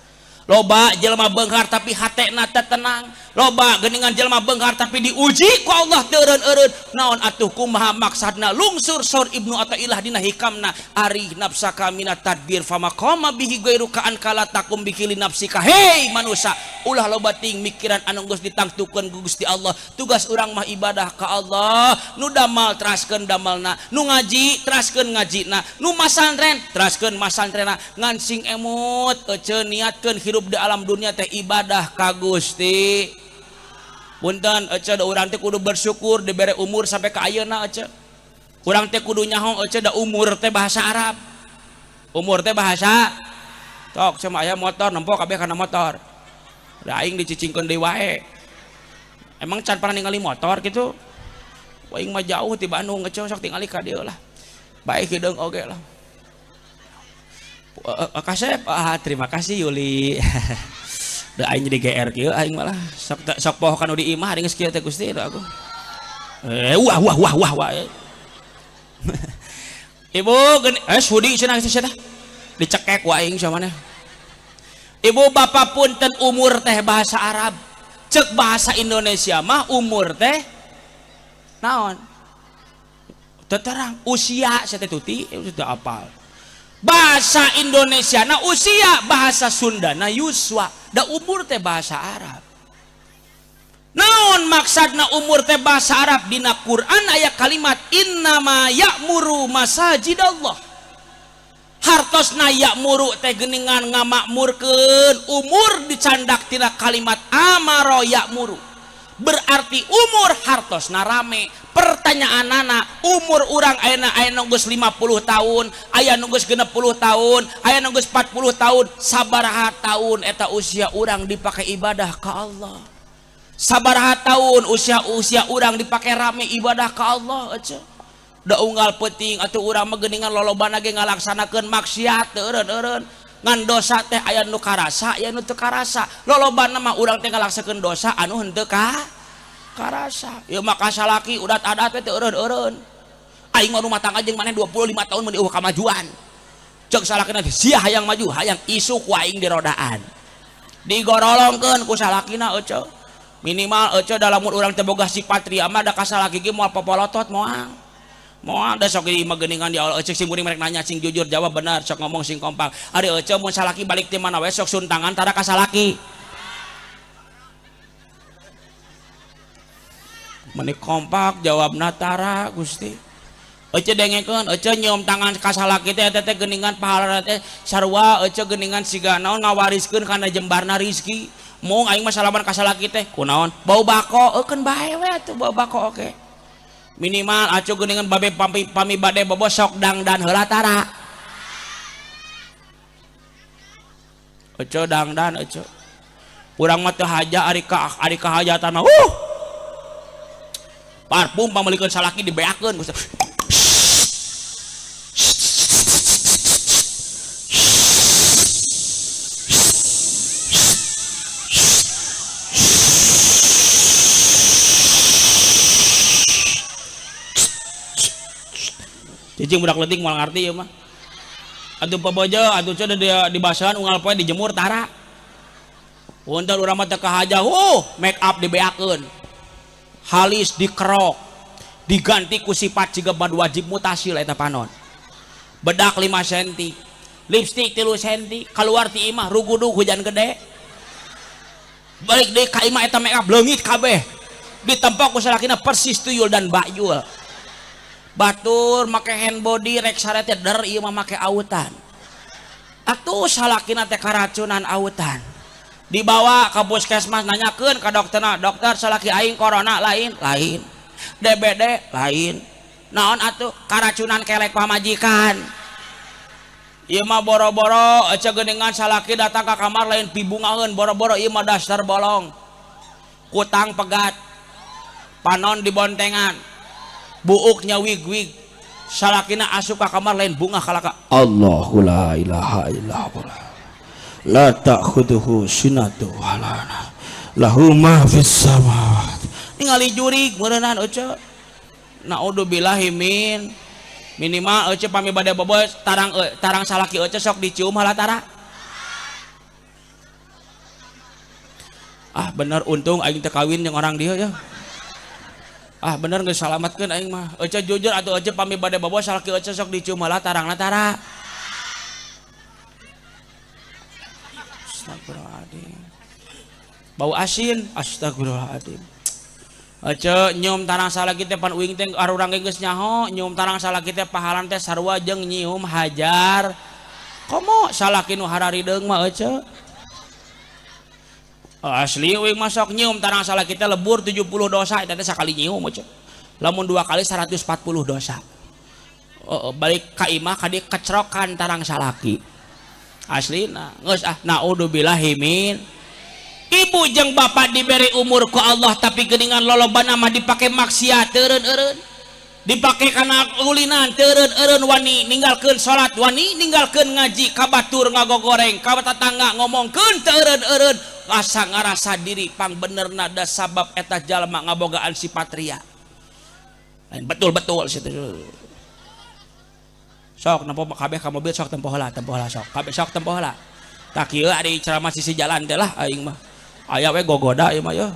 loba jelema beunghar tapi hatena teu tenang loba geuningan jelema beunghar tapi diuji ku Allah teu eureun-eureun naon atuh kumaha maksadna lungsur saur Ibnu Athaillah dina hikamna ari nafsaka minat tadbir famaqama bihi ghairuka an kala takum bikili nafsika hei manusia ulah loba ting mikiran anu geus ditangtukeun ku Gusti Allah tugas urang mah ibadah ka Allah nu damal teraskeun damalna nu ngaji teraskeun ngajina nu masantren teraskeun masantrenna ngan sing emut ece niatkeun hirup di alam dunia teh ibadah ka Gusti punten ece da urang teh kudu bersyukur dibere umur sampai ka ayeuna ece urang teh kudu nyaho ece da umur teh bahasa Arab umur teh bahasa tok cuma aya motor nempo kabeh kana motor da aing dicicingkeun deui wae emang can pernah ningali motor gitu aing mah jauh ti Bandung ece sok tingali ka dieu lah baik hideung oge lah kasep terima kasih Yuli da aing jadi GR kieu aing malah sok poho kanu di imah geus kieu teh Gusti aku wah ibu sudi cenah geus teh dicekek ku aing samana ibu bapak punten umur teh bahasa Arab cek bahasa Indonesia mah umur teh naon teu terang usia saya teh tuti teu apal bahasa Indonesia na usia bahasa Sunda na yuswa da umur teh bahasa Arab naon maksadna umur teh bahasa Arab dina Quran aya kalimat innama ya'muru masajidallah hartosna ya'muru teh geuningan ngamakmurkeun umur dicandak tina kalimat amaro ya'muru berarti umur hartos narame. Pertanyaan anak, umur orang aya nunggus 50 tahun, aya nunggus 60 tahun, aya nunggus 40 tahun, sabaraha tahun eta usia orang dipakai ibadah ke Allah. Sabaraha tahun usia orang dipakai rame ibadah ke Allah aja. Da unggal penting atuh urang mah geuningan lolobana ge ngalaksanakeun maksiat teu eureun-eureun. Ngan dosa teh aya nu karasa aya nu teu karasa. Lolobana mah urang teh ngalaksakeun dosa anu henteu karasa. Ieu mah kasalaki udat adat teh eureun-eureun. Aing mah rumah tangga jeung maneh 25 tahun mun dieueuh kamajuan. Ceuk salakina teh sia hayang maju, hayang isuk ku aing di rodaan. Digorolongkeun ku salakina euceuk. Minimal euceuk da lamun urang teh boga sifat ria mah da kasalaki ge moal popolotot moal. Mau ada sok di mageningan di Allah. Cek sing kuring mereka nanya sing jujur jawab benar sok ngomong sing kompak. Ari ece mun salaki balik ti mana we sok suntangan tara ka salaki. Meni kompak jawabna tara Gusti. Ece dengekeun ece nyium tangan ka salaki teh eta teh geuningan pahala teh sarua ece geuningan siga naon ngawariskeun kana jembarna rezeki. Mung aing mah salaman ka salaki teh kunaon? Bau bako eukeun bae we atuh bau bako oke. Minimal acu geuningan babe pami bade bobosok dangdan heula tara. Ece dangdan ece. Urang mah teu haja ari ka hajatan mah. Parfum pameulikeun salaki dibeakeun. Cicing budak leutik moal ngarti ya mah. Atuh pabojo atuh teh di basahan unggal poe dijemur tara. Punten urang mah teu kahaja, make up dibeakeun. Halis dikerok. Diganti ku sifat siga bad wajib mutasil eta panon. Bedak 5 cm. Lipstik 3 cm, keluar ti imah rugudug hujan gede. Balik deui ka imah eta make up leungit kabeh. Ditempok ku salakina persis tuyul dan bayul. Batur make hand body rek sarete der ieu mah make autan. Atuh salakina teh karacunan autan. Dibawa ke puskesmas nanyakeun ka dokterna, dokter salaki aing corona lain. DBD lain. Naon atuh karacunan kelek pamajikan. Ieu mah boro-boro ece geuningan salaki datang ka kamar lain pibungaheun boro-boro ieu mah daster bolong. Kutang pegat. Panon dibontengan. Buuknya wig salakina asup ka kamar lain bunga kalaka Allahu la ilaha illallah la ta'khudhuhu sinatu wala lahu ma fis samawati ningali jurig meureunana ece naudzubillahi min minimal ece pami bade bobos tarang salaki ece sok dicium heula tara. Bener untung aing teu kawin jeung orang dieu ya. Bener geus salamatkeun aing mah. Ece jujur atuh ece pami bade bobo salaki ece sok dicium heula tarangna tara. Astagfirullahaladzim. Bau asin, astagfirullahaladzim. Ece nyium tarang salaki teh pan uing teh arurang geus nyaho, nyium tarang salaki teh pahalan teh sarua jeung nyium hajar. Komo salaki nu hararideung mah ece. Asli uing masuk nyium tarang salaki teh lebur 70 dosa eta teh sakali nyium ece. Lamun 2 kali 140 dosa. Balik ka imah kadi kecrokan tarang salaki. Aslina geus naudzubillahi min. Ibu jeung bapak diberi umur ku Allah tapi geuningan lolobana mah dipake maksiat teureun-eureun. Dipake kana ulinan teureun-eureun wani ninggalkeun salat, wani ninggalkeun ngaji, kabatur ngagogoreng, ka tetangga ngomongkeun teureun-eureun. Asa ngarasa diri pang benerna da sabab eta jalma ngabogaan sifat ria. Lain betul-betul situ. Sok nempo kabeh ka mobil sok tempo heula sok. Kabeh sok tempo heula. Tak kieu ari ceramah sisi jalan teh lah aing mah. Aya we gogoda ieu mah ya.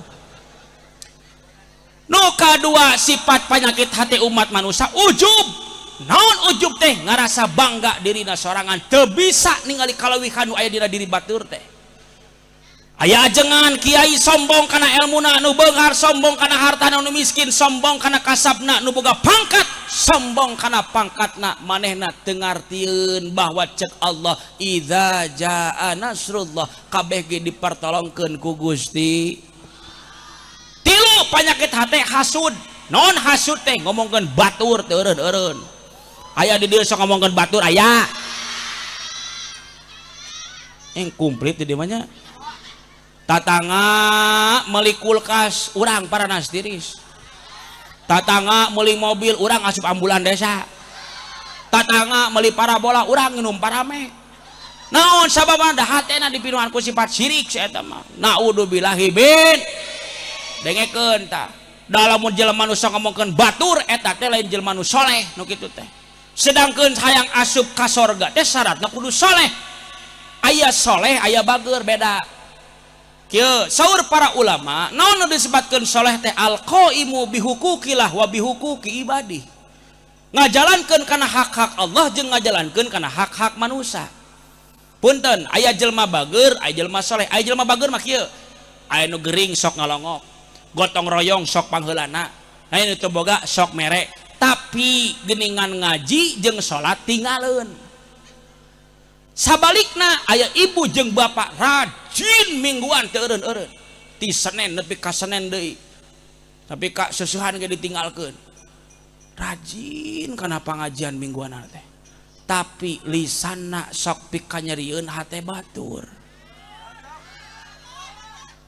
Nu kadua sifat penyakit hati umat manusia ujub. Naon ujub teh? Ngarasa bangga dirina sorangan teu bisa ningali kalawihan nu aya dina diri batur teh. Aya ajengan kiai sombong kana elmuna nu beunghar, sombong kana hartana nu miskin, sombong kana kasabna nu boga pangkat, sombong kana pangkatna manehna teu ngartieun bahwa cek Allah idza jaa nasrullah kabeh ge dipertolongkeun ku Gusti. Tilu penyakit hati hasud. Non hasud teh ngomongkeun batur teu eureun-eureun. Aya di dieu sok ngomongkeun batur aya. Komplit di dieu mah nya. Tatangga meuli kulkas urang paranas tiris. Tatangga meuli mobil urang asup ambulan desa. Tatangga meuli parabola urang nginum parame. Naon sababna da hatena dipinuhan ku sifat syirik saeta mah. Naudzubillahi bin. Dengekeun tah. Da lamun jelema nu sok ngomongkeun batur eta teh lain jelema nu saleh nu kitu teh. Sedangkeun hayang asup ka sorga teh syaratna kudu saleh. Aya saleh aya bageur beda. Kieu saur para ulama naon nu disebutkeun saleh teh al-qaimu bihuquqillah wa bihuquqi ibadi. Ngajalankeun kana hak-hak Allah jeung ngajalankeun kana hak-hak manusia. Punten aya jelema bageur aya jelema saleh. Aya jelema bageur mah kieu aya nu gering sok ngalongok, gotong royong sok pangheulana, aya nu teu boga sok mere, tapi geuningan ngaji jeung salat tinggalkeun. Sabalikna aya ibu jeung bapak rajin mingguan teu eureun-eureun, ti Senen nepi ka Senen deui, tapi ka susuhan ge ditinggalkeun. Rajin kana pangajian mingguan teh, tapi lisanna sok pikanyerieun hate batur.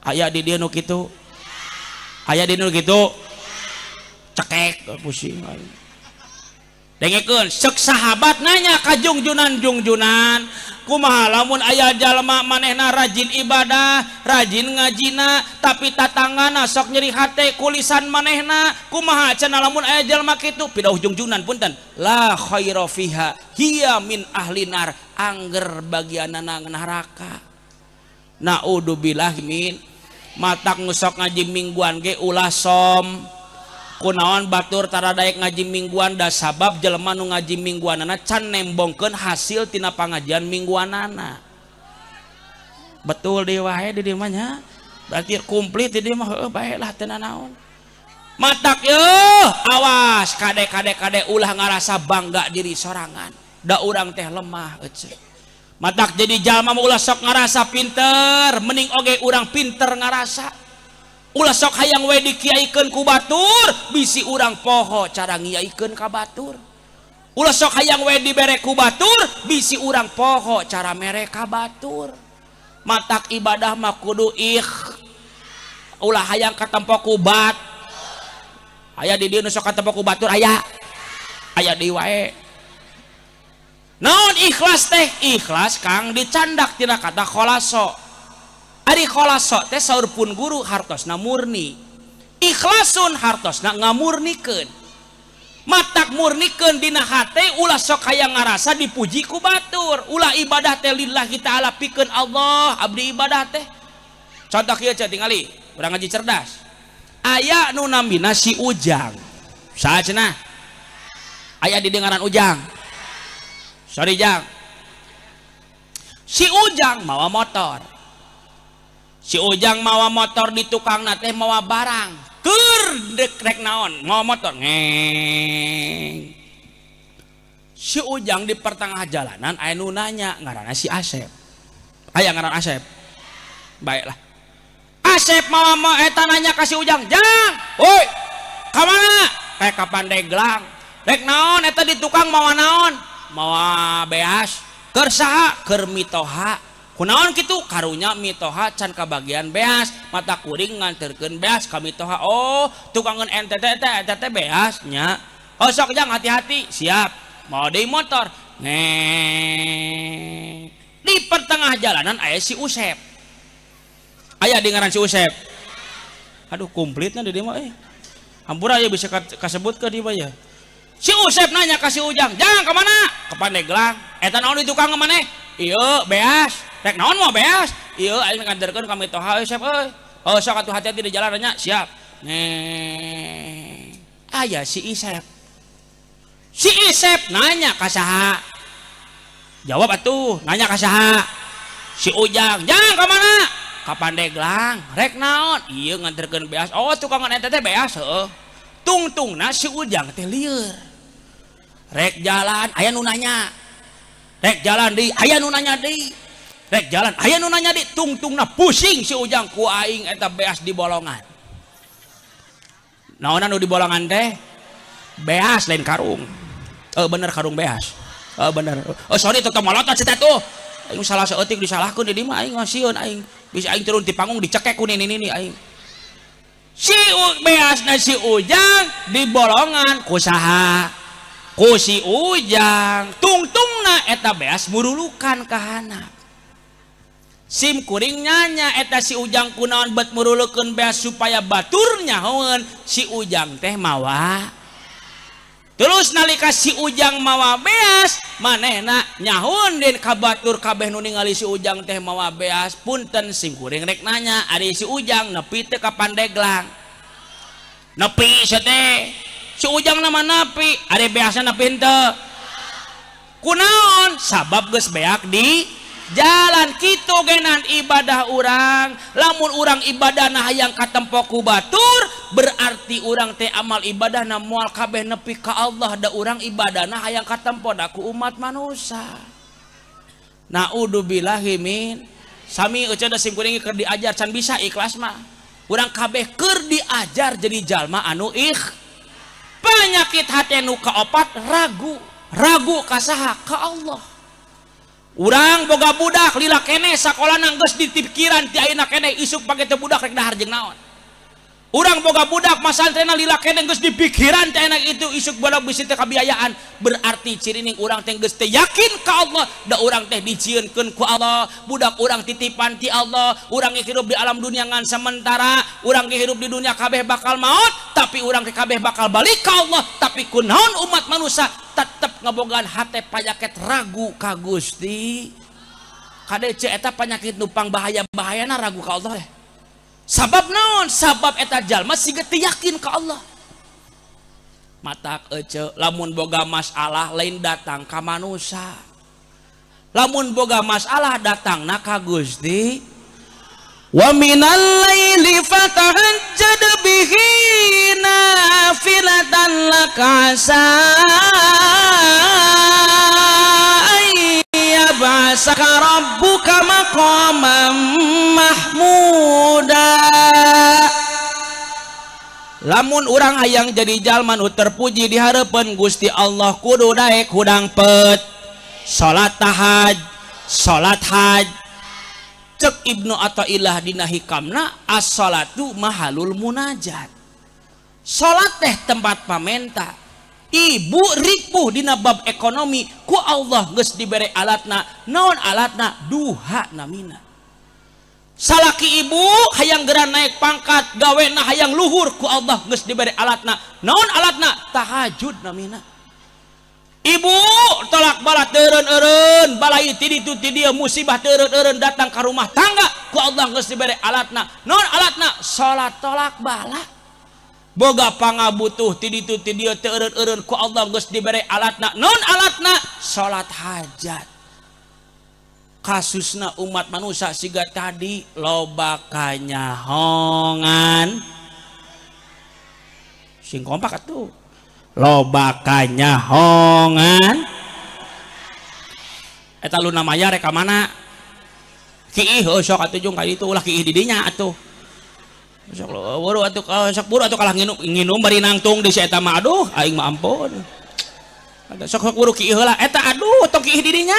Aya di dieu nu kitu, aya di nu kitu, cekek pusing. Dengekeun ceuk sahabat nanya ka jungjunan kumaha lamun aya jalma manehna rajin ibadah rajin ngajina tapi tatanggana sok nyeri hate kulisan manehna kumaha cenah lamun aya jalma kitu pidauh jungjunan punten la khaira fiha hiya min ahli nar angger bagianana neraka. Naudzubillah min matak nu sok ngaji mingguan ge ulah som kunaon batur tara daek ngaji mingguan da sabab jelema nu ngaji mingguanana can nembongkeun hasil tina pangajian mingguanana. Betul deui wae di dieu mah nya. Berarti komplit di dieu mah heueuh bae lah teu naon. Matak awas kade ulah ngarasa bangga diri sorangan. Da urang teh lemah euceuk. Matak jadi jalma mah ulah sok ngarasa pinter, mending oge urang pinter ngarasa. Ulah sok hayang we dikiaikeun ku batur bisi urang poho cara ngiaikeun ka batur. Ulah sok hayang we dibere ku batur bisi urang poho cara mere ka batur. Matak ibadah mah kudu ulah hayang katempo ku bat. Aya di dieu nu sok katempo ku batur aya di wae. Naon ikhlas teh? Ikhlas kang dicandak tina kata kholaso. Ari kholaso teh saur pun guru hartosna murni. Ikhlasun hartosna ngamurnikeun. Matak murnikeun dina hate ulah sok hayang ngarasa dipuji ku batur. Ulah ibadah teh lillahi taala pikeun Allah, abdi ibadah teh. Contoh kieu tingali, urang ngaji cerdas. Aya nu nambina si Ujang. Saha cenah? Aya di dengaran Ujang. Sorry Jang. Si Ujang mawa motor. Si Ujang mawa motor di tukang teh mawa barang keur dekrek naon mawa motor ngeng. Si Ujang di pertengah jalanan aya nu nanya ngaranna si Asep. Aya ngaran Asep. Baiklah. Asep mawa eta nanya ka si Ujang, "Jang, woi, ka mana?" Kayak ka Pandeglang. Rek naon eta di tukang mawa naon? Mawa beas. Keur saha? Keur mitoha. Kunaon kitu karunya mitoha can kabagian beas mata kuring nganterkeun beas ka mitoha. Oh tukangan ente teh beas nya. Oh sok Jang hati-hati siap mau deui motor ngeng. Di pertengah jalanan aya si Usep. Aya di ngaran si Usep. Aduh komplitna di dieu mah hampura aya bisa kasebut ke dieu ya. Si Usep nanya ka si Ujang, "Jang ka mana?" "Ka Pandeglang." "Eta naon di tukang maneh?" "Ieu beas." "Rek naon mau beas?" "Ieu aing nganterkeun ka mitoha Usep euy." "Oh sok atuh hati-hati di jalan nya." "Siap." Aya si Isep. Si Isep nanya ka saha? Jawab atuh, nanya ka saha? Si Ujang. "Jang ka mana?" "Ka Pandeglang." "Rek naon?" "Ieu nganterkeun beas." "Oh tukangan eta teh beas heueuh." Tungtungna si Ujang teh lieur. Rek jalan aya nu nanya. Rek jalan deui aya nu nanya deui. Rek jalan aya nu nanya deui. Tungtungna pusing si Ujang ku aing eta beas di bolongan. naonan nu di bolongan teh beas lain karung. Bener karung beas. Bener. Sorry tuh molot cetet tuh. Aing salah saeutik disalahkeun di mah aing ngasieun aing. Bisa aing turun di panggung dicekek ku ini aing. Si beasna si Ujang di bolongan ku saha? Ku si Ujang. Tungtungna eta beas murulukan ka handap. Sim kuring nyanya eta si Ujang kunaon bet murulukeun beas supaya batur nyahoeun si Ujang teh mawa. Terus nalika si Ujang mawa beas manehna nyahoeun den ka batur kabeh nu ningali si Ujang teh mawa beas. Punten sim kuring rek nanya ari si Ujang nepi teu ka Pandeglang. Nepi teh si Ujang nama nepi ari beasna nepi henteu. Kunaon? Sabab geus beak di jalan kitu genan ibadah urang. Lamun urang ibadah nah hayang katempo ku batur berarti urang teh amal ibadah na moal kabeh nepi ka Allah. Da urang ibadah nah hayang katempo da ku umat manusia. Naudzubillahi min sami euceun da sim kuring keur diajar can bisa ikhlas mah. Urang kabeh keur diajar jadi jalma anu penyakit hati nu kaopat ragu ka saha? Ka Allah. Urang boga budak lila kene sakolana geus dipikiran ti ayeuna kene isuk pake teu budak rek dahar jeung naon. Urang boga budak masantrena lila kene geus dipikiran ti ayeuna itu isuk budak bisi teu kabiayaan. Berarti cirining urang teh geus teh yakin ka Allah. Da urang teh dicieunkeun ku Allah. Budak urang titipan ti Allah. Urang hirup di alam dunia ngan sementara. Urang hirup di dunia kabeh bakal maut, tapi urang teh kabeh bakal balik ka Allah. Tapi kunaon umat manusia tetep ngabogaan hate penyakit ragu ka Gusti. Kadece eta penyakit nupang bahaya-bahayana ragu ka Allah teh. Sabab naon? Sabab eta jalma siga teu yakin ka Allah. Matak ece lamun boga masalah lain datang ka manusia. Lamun boga masalah datangna ka Gusti. Wa minal laili fatahajjad bihi nafilatan laka asa yab'asaka rabbuka maqaman mahmuda. Lamun urang hayang jadi jalma nu terpuji di hareupeun Gusti Allah kudu daek hudang pet salat tahaj, salat haj. Cek Ibnu Athaillah dina hikamna as-salatu mahalul munajat. Salat teh tempat pamenta. Ibu ripuh dina bab ekonomi ku Allah geus dibere alatna. Naon alatna? Duha namina. Salaki ibu hayang geran naik pangkat gawena hayang luhur ku Allah geus dibere alatna. Naon alatna? Tahajud namina. Ibu tolak bala teureun-eureun balai ti ditu ti dieu musibah teureun-eureun datang ka rumah tangga ku Allah geus dibere alatna. Naon alatna? Salat tolak bala. Boga pangabutuh ti ditu ti dieu teureun-eureun ku Allah geus dibere alatna. Naon alatna? Salat hajat. Kasusna umat manusia siga tadi loba kanyahongan. Sing kompak atuh. Loba kanyahongan. Eta lu namanya reka mana? Kiih sok atuh jeung ka ditu ulah kiih di dinya atuh. Sok buru atuh sok buru atuh kalah nginum bari nangtung di si eta mah aduh aing mah ampun. Sok buru kiih heula eta aduh tong kiih di dinya.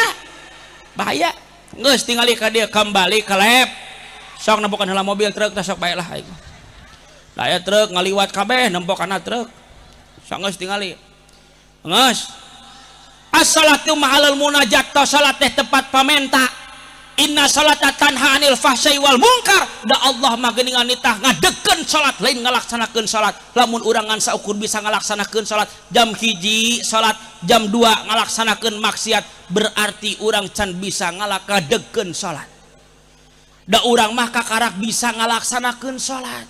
Bahaya. Geus tingali ka dieu kembali ke lab. Sok nempokan heula mobil truk teh sok bae lah aing. Da aya truk ngaliwat kabeh nempokana truk. Sanggeus tingali geus as-salatu mahalul munajat. Salat teh tempat pamenta. Inna salata tanha anil fahsai wal munkar. Da Allah mah geuningan nitah ngadekeun salat lain ngalaksanakeun salat. Lamun urang ngan saukur bisa ngalaksanakeun salat jam 1 salat jam 2 ngalaksanakeun maksiat berarti urang can bisa ngalakadekeun salat. Da urang mah kakarak bisa ngalaksanakeun salat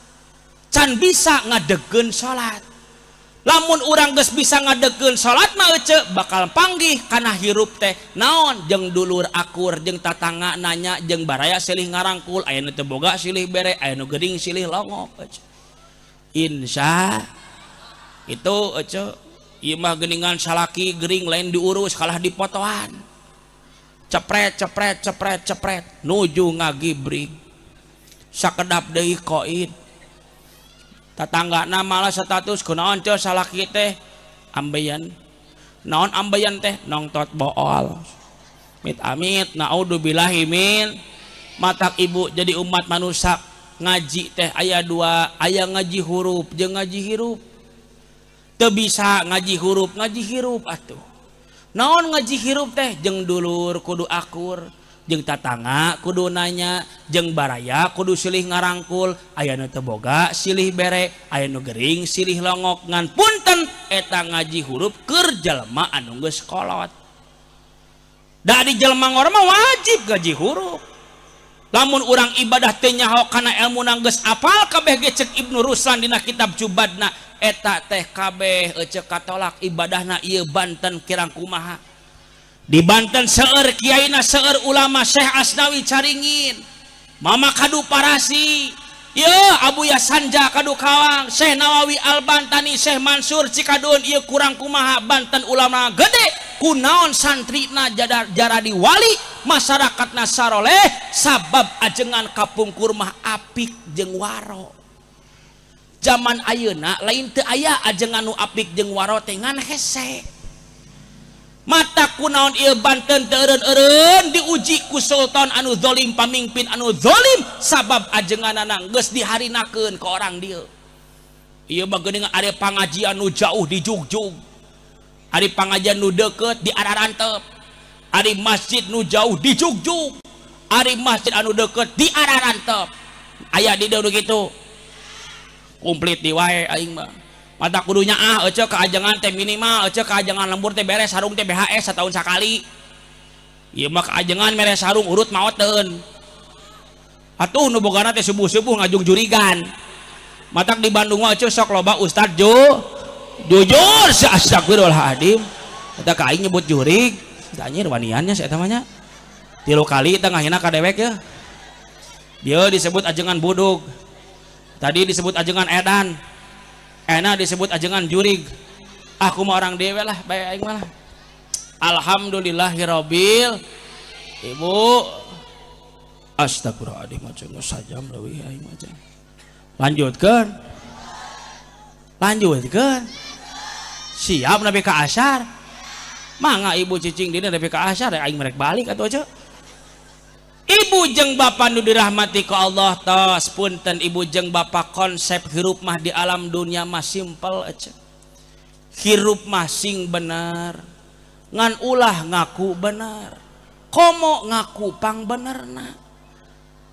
can bisa ngadegeun salat. Lamun urang geus bisa ngadegeun salat mah ece bakal panggih kana hirup teh naon jeung dulur akur jeung tatangga nanya jeung baraya silih ngarangkul aya nu teu boga silih bere aya nu geuning silih longok ece. Insya itu ece ieu mah geuningan salaki geuring lain diurus kalah dipotoan cepret cepret cepret cepret nuju ngagibrig sakedap deui koid Tatanggana malah status kunaon teh salaki teh ambeyan. Naon ambeyan teh nongtot bool. Mit amit naudzubillahi min. Matak ibu jadi umat manusia ngaji teh aya dua, aya ngaji huruf jeung ngaji hirup. Teu bisa ngaji huruf ngaji hirup atuh. Naon ngaji hirup teh jeung dulur kudu akur, jeung tatangga kudu nanya, jeung baraya kudu silih ngarangkul, aya nu teu boga silih bere, aya nu gering silih longok. Ngan punten eta ngaji huruf keur jalma anu geus kolot. Da di jalma ngor mah wajib ngaji huruf. Lamun urang ibadah teh nyaho kana ilmu nang geus apal kabeh ge ceuk Ibnu Ruslan dina kitab Jubadna eta teh kabeh ceuk katolak ibadahna ieu Banten kirang kumaha. Di Banten seueur kiaina seueur ulama Syekh Asnawi caringin, Mama Kadu Parasi, ya Abu Yasanja Kadu Kawang, Syekh Nawawi Al-Bantani, Syekh Mansur Cikadun, ieu kurang kumaha Banten ulama gede. Kunaon santrina jaradi wali masyarakatna saroleh sabab ajengan kapungkur mah apik jeung waro. Zaman ayeuna lain teu aya ajengan nu apik jeung waro teh ngan hese. Mata kunaon ieu Banten teu eureun-eureun diuji ku sultan anu zalim, pamimpin anu zalim, sabab ajenganna geus diharinakeun ka orang dieu. Ieu mah geuning are pangajian nu jauh di Jugjug. Ari pangajian nu deket di Ararantep, ari masjid nu jauh di Jugjug, ari masjid anu deket di Ararantep. Aya di dieu kitu. Komplit di wae aing mah. Mata kudunya ece ka ajengan teh minimal, ece ka ajengan lembur teh beres sarung teh BHS satahun sakali. Ieu mah ka ajengan mere sarung urut maoteun. Atuh nu bogana teh subuh-subuh ngajung jurigan. Matak di Bandung mah ece sok loba Ustad jujur astagfirullahaladzim. Kita kain nyebut jurig tanya waniannya saya tamanya 3 kali tengah hina kadewek ya. Dia disebut ajengan budug, tadi disebut ajengan edan, ena disebut ajengan jurig. Aku mah orang dewe lah bae aing mah. Alhamdulillahirabbil. Ibu astagfirullahaladzim macam sajam leuwih aing mah. Lanjutkeun siap nabi ka asyar mangga ibu cicing dina nabi ka asyar aing merek balik atuh aja. Ibu jeung bapak nu dirahmati ku Allah tos punten ibu jeung bapak konsep hirup mah di alam dunia mah simpel aja. Hirup mah sing bener ngan ulah ngaku bener, komo ngaku pang benerna.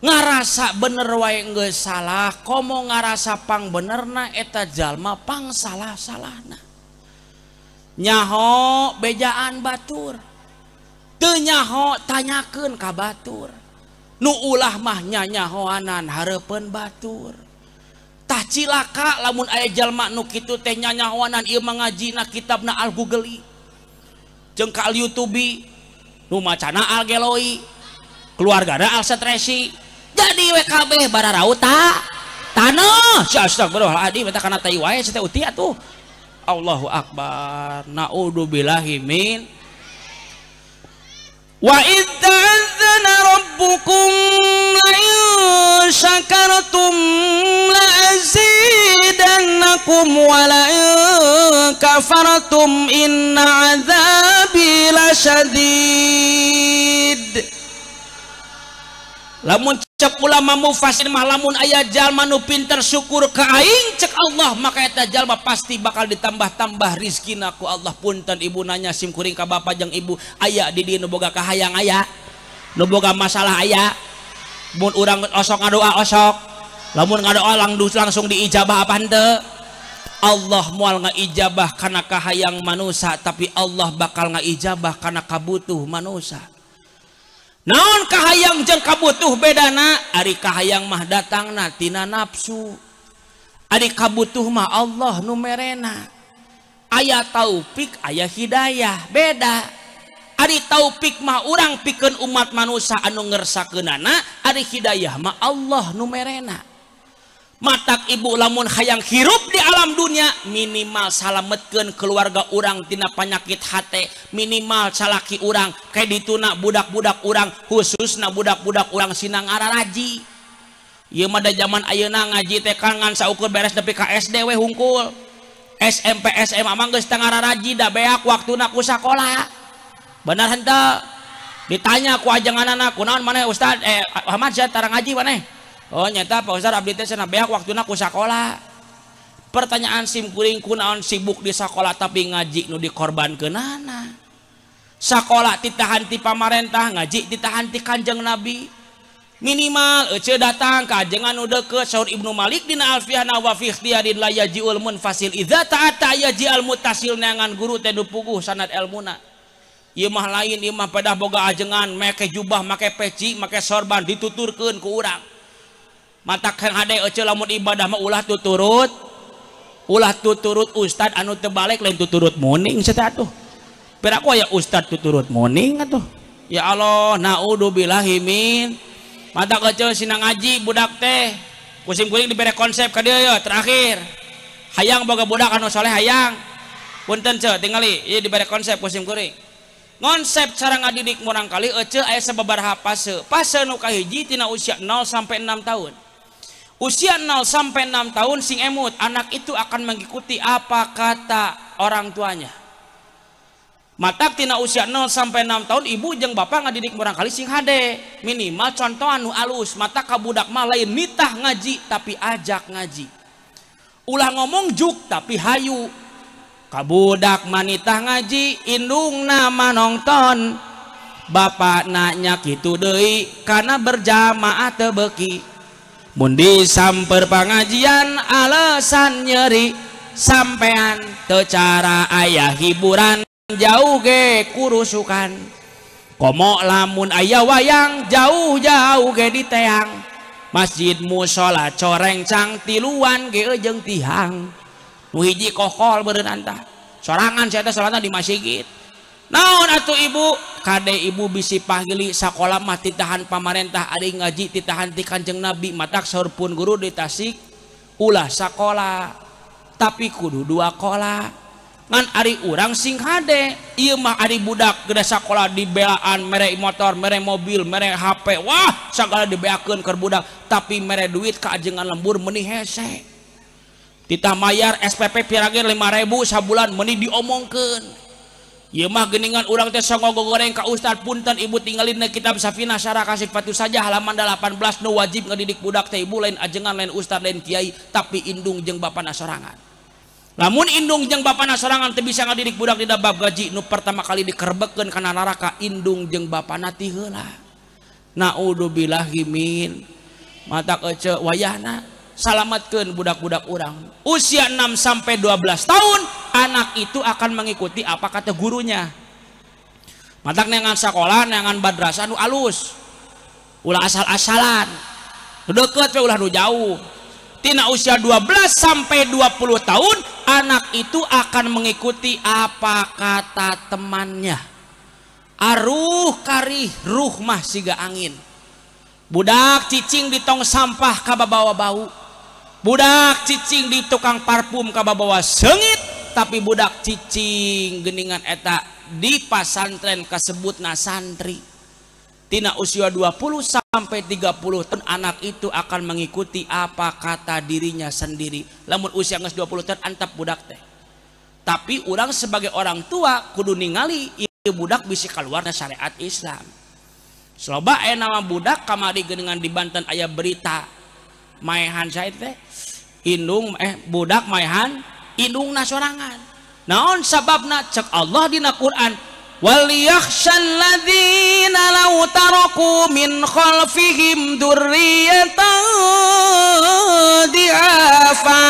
Ngarasa bener wae geus salah, komo ngarasa pang benerna eta jalma pang salah-salahna. Nyaho bejaan batur, teu nyaho tanyakeun ka batur. Nu ulah mah nyanyahoanan hareupeun batur. Tah cilaka lamun aya jalma nu kitu teh nyanyahoanan ieu mangajina kitabna Al-Google jeung ka Al-YouTube nu macana Al-Geloi, keluargana Al-Setresi. Jadi WKB bararau tanah astagfirullahaladzim eta kana tai wae teh uti atuh. Allahu akbar. Naudzubillahi min. Wa idzana rabbukum la in syakartum la azidannakum wa la in kafartum inna adzabi lasyadid. Lamun cek ulama mufasir mah lamun aya jalma nu pinter syukur ka aing cek Allah maka eta jalma pasti bakal ditambah-tambah rizkina ku Allah. Punten ibu nanya sim kuring ka bapak jeung ibu aya di dieu nu boga kahayang aya, nu boga masalah aya. Mun urang osok ngadoa osok, lamun ngadoa langsung diijabah apa henteu? Allah moal ngaijabah kana kahayang manusia, tapi Allah bakal ngaijabah kana kabutuh manusia. Naon kahayang jeung kabutuh bedana? Ari kahayang mah datangna tina nafsu, ari kabutuh mah Allah nu merena. Aya taufik aya hidayah beda. Ari taufik mah urang pikeun umat manusia anu ngersakeunana, ari hidayah mah Allah nu merena. Matak ibu lamun hayang hirup di alam dunia minimal salametkeun keluarga urang tina panyakit hate, minimal salaki urang kayak dituna budak-budak urang khususna budak-budak urang sinang araraji ieu mah da zaman ayeuna ngaji teh kan ngan saukur beres nepi ka SD we hungkul. SMP SMA mah geus teu ngararaji da beak waktuna ku sakola. Bener henteu? Ditanya ku ajanganana kunaon maneh Ustad Ahmad saya tara ngaji maneh. Oh nyata Pak Ustad abdi teh cenah beak waktuna ku sakola. Pertanyaan simkuring kunaon sibuk di sakola tapi ngaji nu dikorbankeunana. Sakola ditahan ti pamarentah, ngaji ditahan ti Kanjeng Nabi. Minimal ece datang ka ajengan nu deukeut saur Ibnu Malik dina Alfiyah wa fi ikhtiyadin la yajiul munfasil idza ta'ata yaji'al muttasil neangan guru teh nu puguh sanad ilmuna. Ieu mah lain, ieu mah pedah boga ajengan make jubah, make peci, make sorban dituturkeun ku urang. Matak yang hade ece lamun ibadah mah ulah tuturut ustad anu teu balik lain tuturut muning cenah atuh. Piraku aya ustad tuturut muning atuh. Ya Allah, naudzubillahi min. Mata kecil sina ngaji budak teh kusim kuring dibere konsep ka dieu ya terakhir. Hayang boga budak anu soleh hayang. Punten ce tingali ieu dibere konsep kusim kuring. Konsep cara ngadidik murang kali ece aya sababaraha fase. Fase nu kahiji tina usia 0 sampai 6 tahun. Usia 0 sampai 6 tahun sing emut anak itu akan mengikuti apa kata orang tuanya. Matak tina usia 0 sampai 6 tahun ibu jeung bapak ngadidik murang kali sing hade minimal contoh anu alus. Mata ka budak mah lain nitah ngaji tapi ajak ngaji, ulah ngomong juk tapi hayu. Ka budak mah nitah ngaji indungna mah nongton, bapak nanya kitu deui kana berjamaah teu beuki. Mun disamper pangajian alasan nyeri sampean teu cara aya hiburan jauh ge kurusukan. Komo lamun aya wayang jauh-jauh ge di teang, masjid musola coreng cang tiluan ge jeung tihang. Nu hiji kokol beureun antah sorangan saya teh salatna di masjid. Naon atuh ibu? Kade ibu bisi pahili sakola mah titahan pamarentah ari ngaji titahan ti Kanjeng Nabi. Matak saur pun guru di Tasik ulah sakola tapi kudu 2 kola. Ngan ari urang sing hade ieu mah ari budak gede sakola dibelaan mere motor mere mobil mere HP wah sagala dibeakeun keur budak tapi mere duit ka ajengan lembur meuni hese. Titah mayar SPP pirage 5.000 sabulan meuni diomongkeun. Ieu mah geuningan urang teh songo goreng ka ustad punten ibu tinggalin kitab Safinah Syarah Kasifatu saja halaman 18 nu wajib ngadidik budak teh ibu lain ajengan lain ustad lain kiai tapi indung jeung bapana sorangan. Lamun indung jeung bapana sorangan teu bisa ngadidik budak dina bab gaji nu pertama kali dikerbeukeun kana neraka indung jeung bapana ti heula. Naudzubillahi min. Matak ece wayahna salamatkeun budak-budak urang. Usia 6 sampai 12 tahun anak itu akan mengikuti apa kata gurunya. Matak neangan sakola neangan madrasah nu alus. Ulah asal-asalan. Nu deukeut we ulah nu jauh. Tina usia 12 sampai 20 tahun anak itu akan mengikuti apa kata temannya. Aruh karih ruh mah siga angin. Budak cicing di tong sampah kababawa bau. Budak cicing di tukang parfum kababawa seungit. Tapi budak cicing geningan eta di pasantren kasebutna santri. Tina usia 20 sampai 30 tahun anak itu akan mengikuti apa kata dirinya sendiri. Lamun usia geus 20 tahun antap budak teh. Tapi orang sebagai orang tua kudu ningali ieu budak bisi kaluar syariat Islam. Sloba nama budak kamari geningan di Banten aya berita maehan saya teh indung budak maehan indungna sorangan. Naon sababna cek Allah dina Quran wal yakhshal ladzina law taraku min khalfihim dzurriyyatan diafa.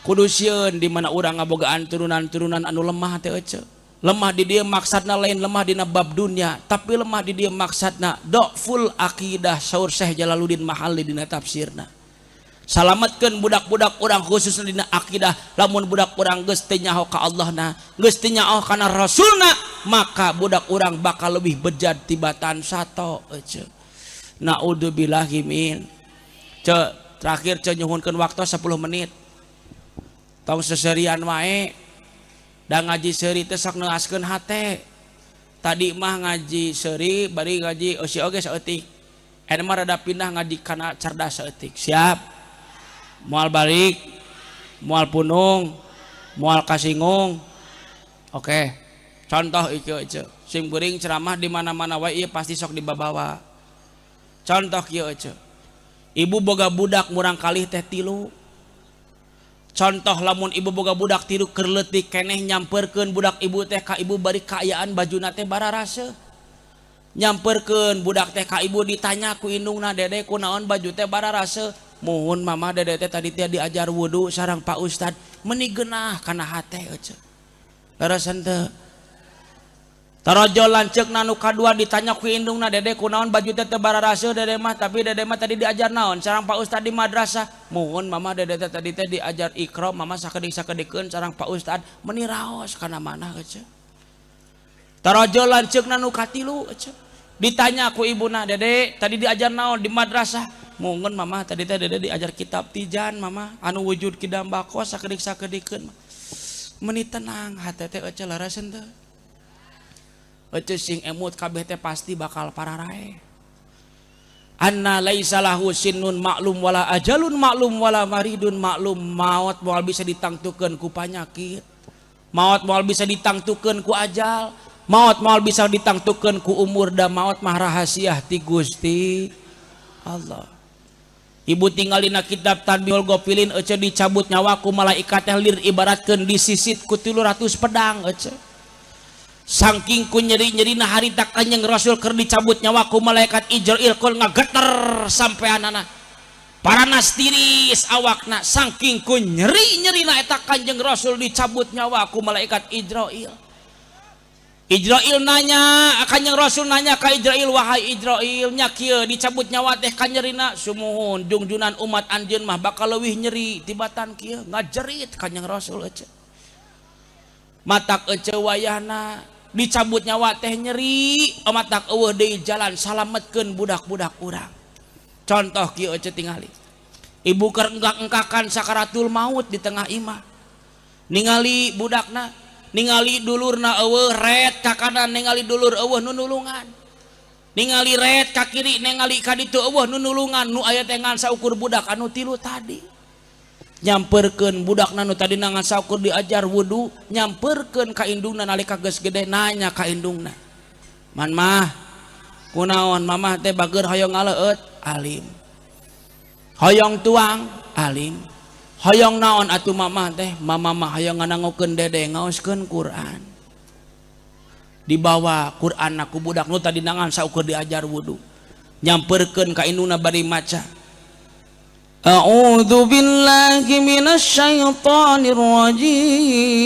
Kudu sieun di mana urang ngabogaan turunan-turunan anu lemah teh ece. Lemah di dieu maksudna lain lemah dina bab dunia, tapi lemah di dieu maksudna dhaful aqidah saur Syekh Jalaluddin Mahalli dina tafsirna. Salametkeun budak-budak urang khususna dina akidah. Lamun budak urang geus teu nyaho ka Allahna, geus teu nyaho kana Rasulna, maka budak urang bakal lebih bejat tibatan sato ece. Naudzubillahi min. Terakhir nyuhunkeun waktu 10 menit. Tong seserian wae da ngaji seuri teh sok neaskeun hate. Tadi mah ngaji seuri bari ngaji osi oge saeutik. mah rada pindah ngaji kana cerdas etik. Siap? Moal balik, moal punung, moal kasingung. Oke. Contoh ieu sing beuring ceramah di mana-mana wae ieu pasti sok dibabawa. Contoh ieu ibu boga budak murang kalih teh 3. Contoh lamun ibu boga budak 3 keur leutik keneh nyamperkeun budak ibu teh ka ibu bari kaayaan bajuna teh bararasa. Nyamperkeun budak teh ka ibu ditanya ku indungna, dede kunaon baju teh bararasa. Muhun mama dede teh tadi teh diajar wudu sareng Pak Ustad meuni geunah kana hate eueuh. Larasan teu. Tarajo lanceuk nu kadua ditanya ku indungna, dede kunaon baju teh teu bararasa dede mah, tapi dede mah tadi diajar naon sareng Pak Ustad di madrasah. Muhun mama dede teh tadi teh diajar Iqra, mama sakedik-sakedikeun sareng Pak Ustad meuni raos kana manah eueuh. Tarajo lanceuk nu katilu eueuh. Ditanya ku ibuna, dede tadi diajar naon di madrasah. Mungkin mama tadi teh dede diajar kitab tijan mama anu wujud kidam bako sakedik-sakedikeun. Meuni tenang hate teh eueuh larasen teh. Eueuh sing emut kabeh teh pasti bakal pararae. Anna laisa lahu sinnun maklum wala ajalun maklum wala maridun maklum. Maot moal bisa ditangtukeun ku panyakit. Maot moal bisa ditangtukeun ku ajal. Maut moal bisa ditangtukeun ku umur, da maut mah rahasia ti Gusti Allah. Ibu tinggal dina kitab Tanbihul Ghafilin eueuh dicabut nyawa ku malaikat teh lir ibaratkeun disisit ku 300 pedang eueuh. Saking ku nyeri-nyerina harita Kanjeng Rasul keur dicabut nyawa ku malaikat Ijrail kul ngageter sampeanana. Paranas tiris awakna saking ku nyeri-nyerina eta Kanjeng Rasul dicabut nyawa ku malaikat Ijrail. Ijrail nanya, Kanjeng Rasul nanya ka Ijrail, wahai Ijrail nya kieu dicabut nyawa teh kanyerina sumuhun jungjunan umat anjeun mah bakal leuwih nyeri tibatan kieu ngajerit Kanjeng Rasul eueuh. Matak eueuh wayahna dicabut nyawa teh nyeri, matak eueuh deui jalan salametkeun budak-budak urang. Contoh kieu eueuh tingali. Ibu keur engkak-engkakan sakaratul maut di tengah imah. Ningali budakna ningali dulurna eueuh ret ka kanan, ningali dulur eueuh nu nulungan, ningali ret ka kiri, ningali ka ditu eueuh nu nulungan, nu aya teh ngan saukur budak anu 3 tadi. Nyamperkeun budakna nu tadi ngan saukur diajar wudu, nyamperkeun ka indungna nalika geus gede nanya ka indungna, "Man mah, kunaon mamah teh bager hoyong ngaleut?" "Alim." "Hoyong tuang?" "Alim." "Hoyong naon atuh mama teh?" "Mama mah hoyong nganangokeun dede ngaoskeun Quran." Dibawa Quran aku budak nu tadi nangan saukur diajar wudu, nyamperkeun ka indungna bari maca, "A'udzu billahi minasyaitonir rajim.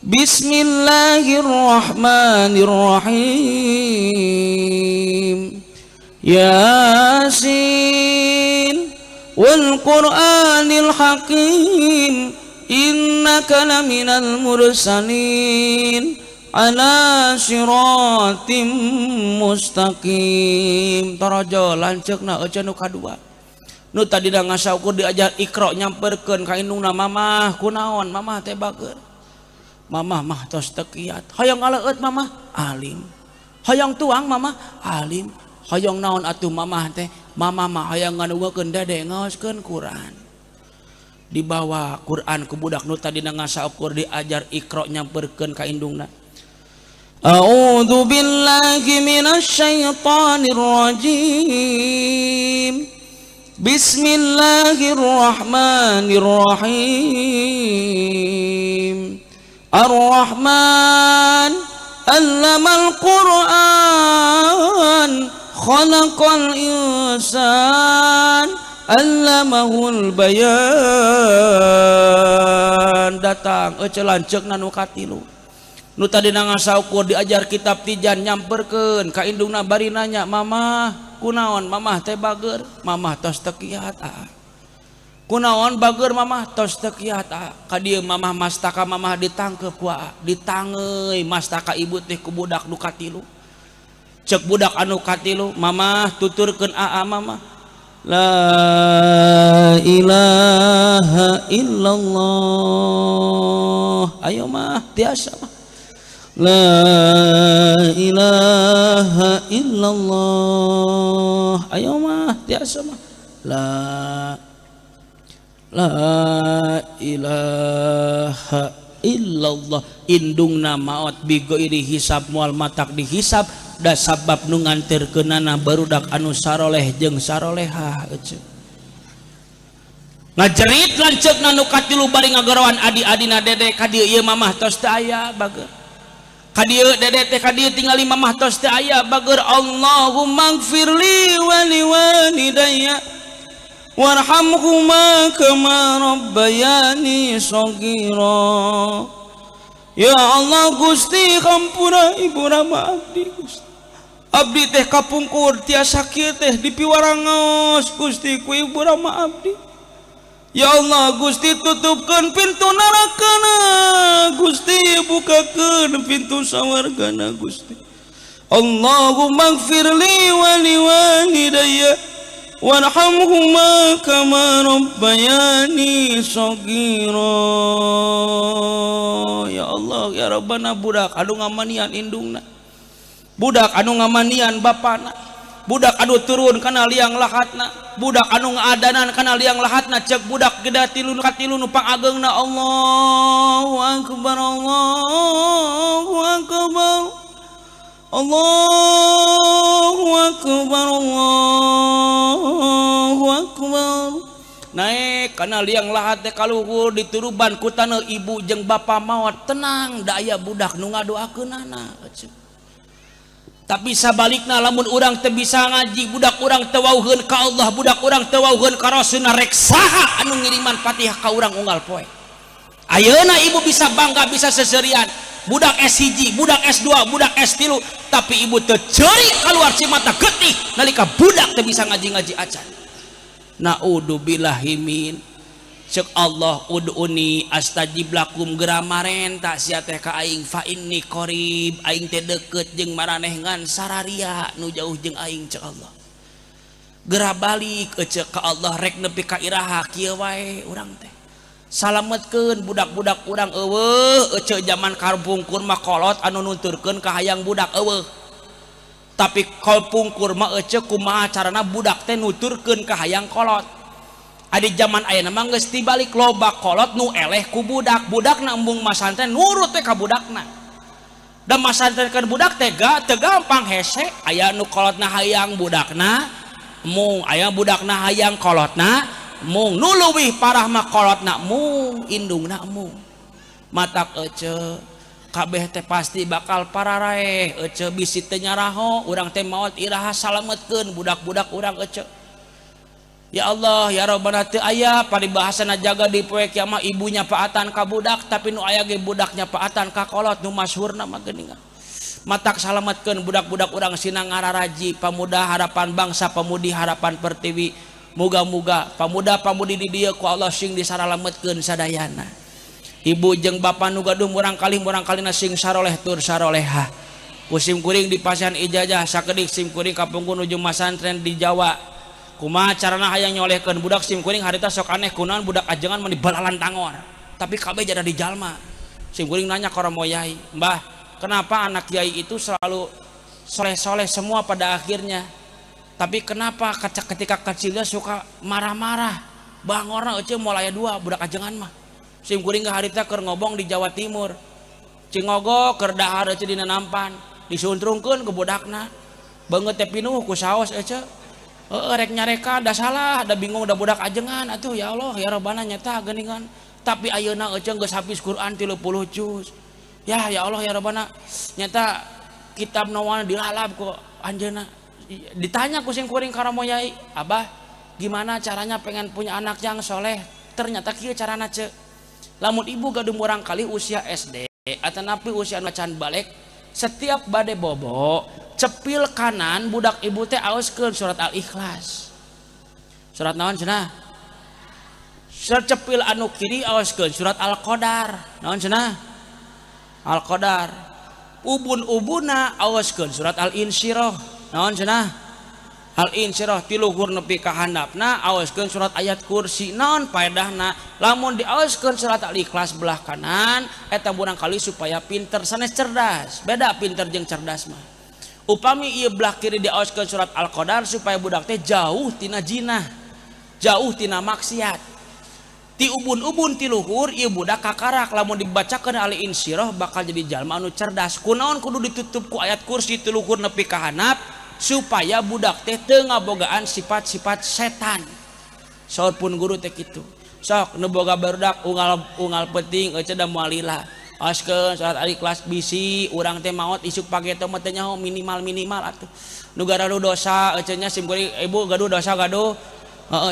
Bismillahirrahmanirrahim. Yasin wal Qur'anil Hakim innaka laminal mursalin ala siratim mustaqim." Tarajo lanceukna eueuh nu kadua nu tadi da ngasaukur diajar Iqra nyamperkeun ka indungna, "Mamah kunaon mamah teh bager?" "Mamah mah tos teu kiat." "Hoyong ngaleut mamah?" "Alim." "Hoyong tuang mamah?" "Alim." "Hoyong naon atuh mamah teh?" "Mama mah hoyong nganungekeun dede ngaoskeun Quran." Dibawa Quran ku budak nu tadi ngasaukur diajar Iqra nyamperkeun ka indungna, "A'udzu billahi minasyaitonir rajim. Bismillahirrahmanirrahim. Ar-Rahman 'allamal Qur'an khalaqal insan 'allamahul bayan." Datang eueuh lanceukna nu katilu nu tadi ngasaukur diajar kitab tijan nyamperkeun ka indungna bari nanya, "Mamah kunaon mamah teh bager?" "Mamah tos teu kiat." "Kunaon bager mamah?" "Tos teu kiat." Ka dieu mamah mastaka mamah ditangkep ku ditangeuy mastaka ibu teh ku budak nu katilu. Cek budak anu katilu, "Mamah tuturkeun aa mamah." "La ilaha illallah." "Ayo mah tiasa mah." La ilaha illallah. Ayo mah tiasa mah. La ilaha illallah. Indungna maot bigo iri hisab mual matak dihisab da sabab nu nganterkeunana barudak anu saroleh jeung sarolehah. Ngajerit lanceukna nu katilu bari ngagorowan adi-adina dede ka dieu ieu mamah tos teu aya bager. Ka dieu dede teh ka dieu tingali mamah tos teu aya bager. Allahumma gfirli wa liwalidayya warhamhuma kama rabbayani shaghira. Ya Allah Gusti kampura ibu rama abdi Gusti. Abdi teh kapungkur tiasa kieu teh dipiwarangos Gusti ku ibu rama abdi. Ya Allah Gusti tutupkeun pintu nerakana Gusti, bukakeun pintu sawargana Gusti. Allahumma gfirli wa liwalidayya warhamhuma kama rabbayani shaghira. Ya Allah ya Rabbana, budak anu ngamanian indungna, budak anu ngamanian bapana, budak anu turun kana liang lahatna, budak anu ngaadanan kana liang lahatna, cek budak geda tilu katilu nu pangageungna. Allahu akbar, Allahu akbar, Allahu akbar, Allahu akbar. Naik kana liang lahat teh kaluhur dituruban ku taneuh ibu jeung bapa maot, tenang da aya budak nu ngadoakeunana. Tapi sabalikna lamun urang teu bisa ngaji, budak urang teu wauheun ka Allah, budak urang teu wauheun ka Rasulna, rek saha anu ngiriman Fatihah ka urang unggal poe. Ayeuna ibu bisa bangga bisa seserian budak S1, budak S2, budak S3, tapi ibu teu ceuri kaluar cimata getih nalika budak teu bisa ngaji-ngaji acan. Naudzubillahi min. Cek Allah ud'uni astajib lakum geramaren tak sia teh ka aing fa inni qarib, aing teh deukeut jeung maraneh ngan sararia nu jauh jeung aing cek Allah. Gera balik cek ka Allah rek nepi ka iraha kieu wae urang teh. Salametkeun budak-budak urang eueuh cek zaman karpungkur mah kolot anu nunturkeun ka hayang budak eueuh. Tapi karpungkur mah cek kumaha carana budak teh nuturkeun ka hayang kolot. Adi zaman ayeuna mah geus tibalik loba kolot nu eleh ku budak, budakna embung masantren nurut teh ka budakna. Da masantrenkeun budak teh teu gampang hese, aya nu kolotna hayang budakna mung, aya budakna hayang kolotna mung, nu leuwih parah mah kolotna mung, indungna mung. Matak ece kabeh teh pasti bakal pararaeh, ece bisi teu nyaraho, urang teh maot iraha salametkeun budak-budak urang ece. Ya Allah ya Rabbana, teu aya paribahasana jaga di poe kiamat ibunya paatan ka budak, tapi nu aya ge budaknya paatan ka kolot, nu masyhurna mah geuningan. Matak salametkeun budak-budak urang sina ngararaji, pamuda harapan bangsa, pamudi harapan pertiwi. Muga-muga pamuda-pamudi di dieu ku Allah sing disaralametkeun sadayana. Ibu jeung bapa nu gaduh murang kalina sing saroleh tur sarolehah. Kusim kuring di pasian ijazah sakedik sim kuring kapungkur nuju masantren di Jawa. Kumaha carana hayang nyolehkeun budak sim kuring harita sok aneh kunaon budak ajengan meni balalan tangor, tapi kabeh jada di jalma. Sim kuring nanya ka romo yai, "Mbah, kenapa anak yai itu selalu soleh-soleh semua pada akhirnya, tapi kenapa ketika kecilnya suka marah-marah, bangorna euceum moal aya dua budak ajengan mah?" Sim kuring ka harita keur ngobong di Jawa Timur, cingogo keur dahar euceum dina nampan, disuntrungkeun ke budakna, beungeut teh pinuh ku saos euceum. Rek nyareka da salah, da bingung da budak ajengan atuh. Ya Allah ya Rabbana nyata geuningan, tapi ayeuna euceung geus habis Quran 30 juz. Ya Allah ya Rabbana nyata kitab nawana dilalap ku anjeunna. Ditanya ku sing kuring ka romo yai, "Abah, gimana caranya pengen punya anak yang soleh?" Ternyata kieu carana ceuk. Lamun ibu gaduh murang kali usia SD atanapi usia macan balik, setiap bade bobo cepil kanan budak ibu teh aoskeun surat Al-Ikhlas. Surat naon cenah? Surat cepil anu kiri aoskeun surat Al-Qadar. Naon cenah? Al-Qadar. Ubun-ubuna aoskeun surat Al-Insyirah. Naon cenah? al-insyirah ti luhur nepi ka handapna aoskeun surat ayat kursi naon paedahna lamun diaoskeun surat al-ikhlas belah kanan eta barangkali supaya pinter sanes cerdas beda pinter jeung cerdas mah upami ieu belah kiri diaoskeun surat al-qadar supaya budak teh jauh tina jinah jauh tina maksiat ti ubun-ubun ti luhur ieu budak kakarak lamun dibacakeun al-insyirah bakal jadi jalma anu cerdas kunaon kudu ditutup ku ayat kursi ti luhur nepi ka handap supaya budak teh teu ngabogaan sifat-sifat setan saur pun guru teh kitu sok nu boga barudak unggal penting eueuh da moal lila askeun surat al-ikhlas bisi urang teh maot isuk page teh mah teh nyaho minimal atuh nu gaduh dosa eueuh nya sim kuring ibu gaduh dosa gaduh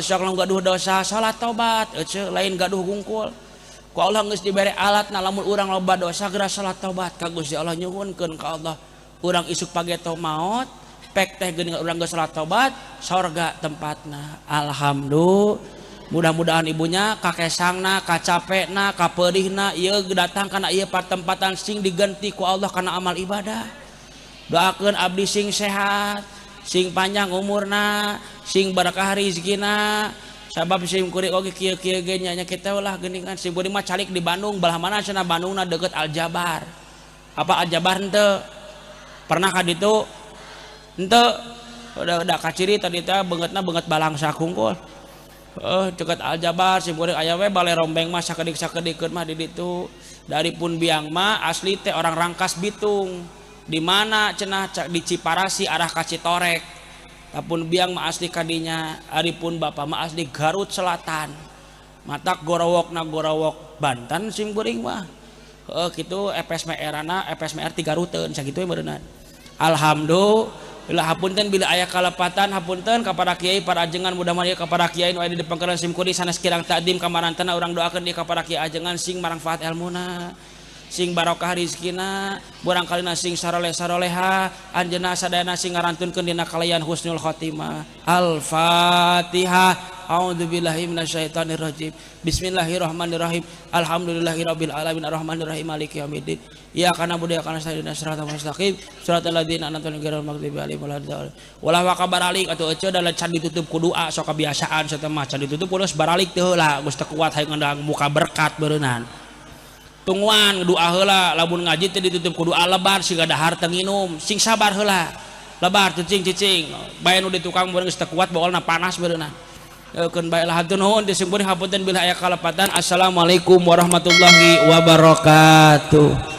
sok lamun gaduh dosa salat tobat eueuh lain gaduh gungkul ku Allah geus dibere alatna lamun urang loba dosa geura salat tobat ka Gusti Allah nyuhunkeun ka Allah urang isuk page teh maot pek teh geuning urang geus salat tobat sorga tempatna alhamdulillah mudah-mudahan ibunya kakesangna kacapekna kapeurihna ieu datang kana ieu patempatan sing diganti ku Allah kana amal ibadah doakeun abdi sing sehat sing panjang umurna sing barakah rezekina sabab sing kuring oge kieu-kieu ge nya kita ulah geuningan sing kuring mah calik di Bandung balah mana cenah Bandungna deukeut Aljabar apa Aljabar henteu pernah ka ditu ente udah kaciri tadi teh beungeutna beungeut balang sakungkul dekat Aljabar sim kuring aya we balai rombeng mah sakedik-sakedikeun mah di ditu dari pun biang mah asli teh orang Rangkas Bitung di mana cenah di Ciparasi arah ka Citorek tapun biang mah asli kadinya ari pun bapa mah asli Garut Selatan matak gorowokna gorowok Banten sim kuring mah kitu FSMR-na FSMR 3 ruteun sakitu beuneunan alhamdulillah bila hapunten bila aya kalepatan hapunten kepada kiai para ajengan mudah-mudahan kepada kiai nu aya di depan keran sim kuring sanes kirang takdim kamarantana urang doakeun di kepada kiai ajengan sing marangfaat ilmuna sing barokah rezekina barangkalina sing saroleh-saroleha anjeunna sadayana sing ngarantunkeun dina kalayan husnul khotimah al-fatihah a'udzubillahi minasyaitonir rajim bismillahirrahmanirrahim alhamdulillahirabbil alamin arrahmanirrahim maliki yaumiddin iyyaka na'budu wa iyyaka nasta'in ihdinas siratal mustaqim siratal ladzina an'amta 'alaihim ghairil maghdubi alaihim waladdallin walah wa kabaralik atuh ece da can ditutup ku doa sok kebiasaan saha mah can ditutup kudu baralik teh heula geus teu kuat hayang ngandang muka berkat beureunan tungguan doa heula lamun ngaji teh ditutup ku doa lebar siga dahar teu nginum sing sabar heula lebar cicing-cicing bae nu di tukang beurang geus teu kuat baolna panas beureunan keun bae lah hatur nuhun disemburi hapunten bila aya kalepatan assalamualaikum warahmatullahi wabarakatuh.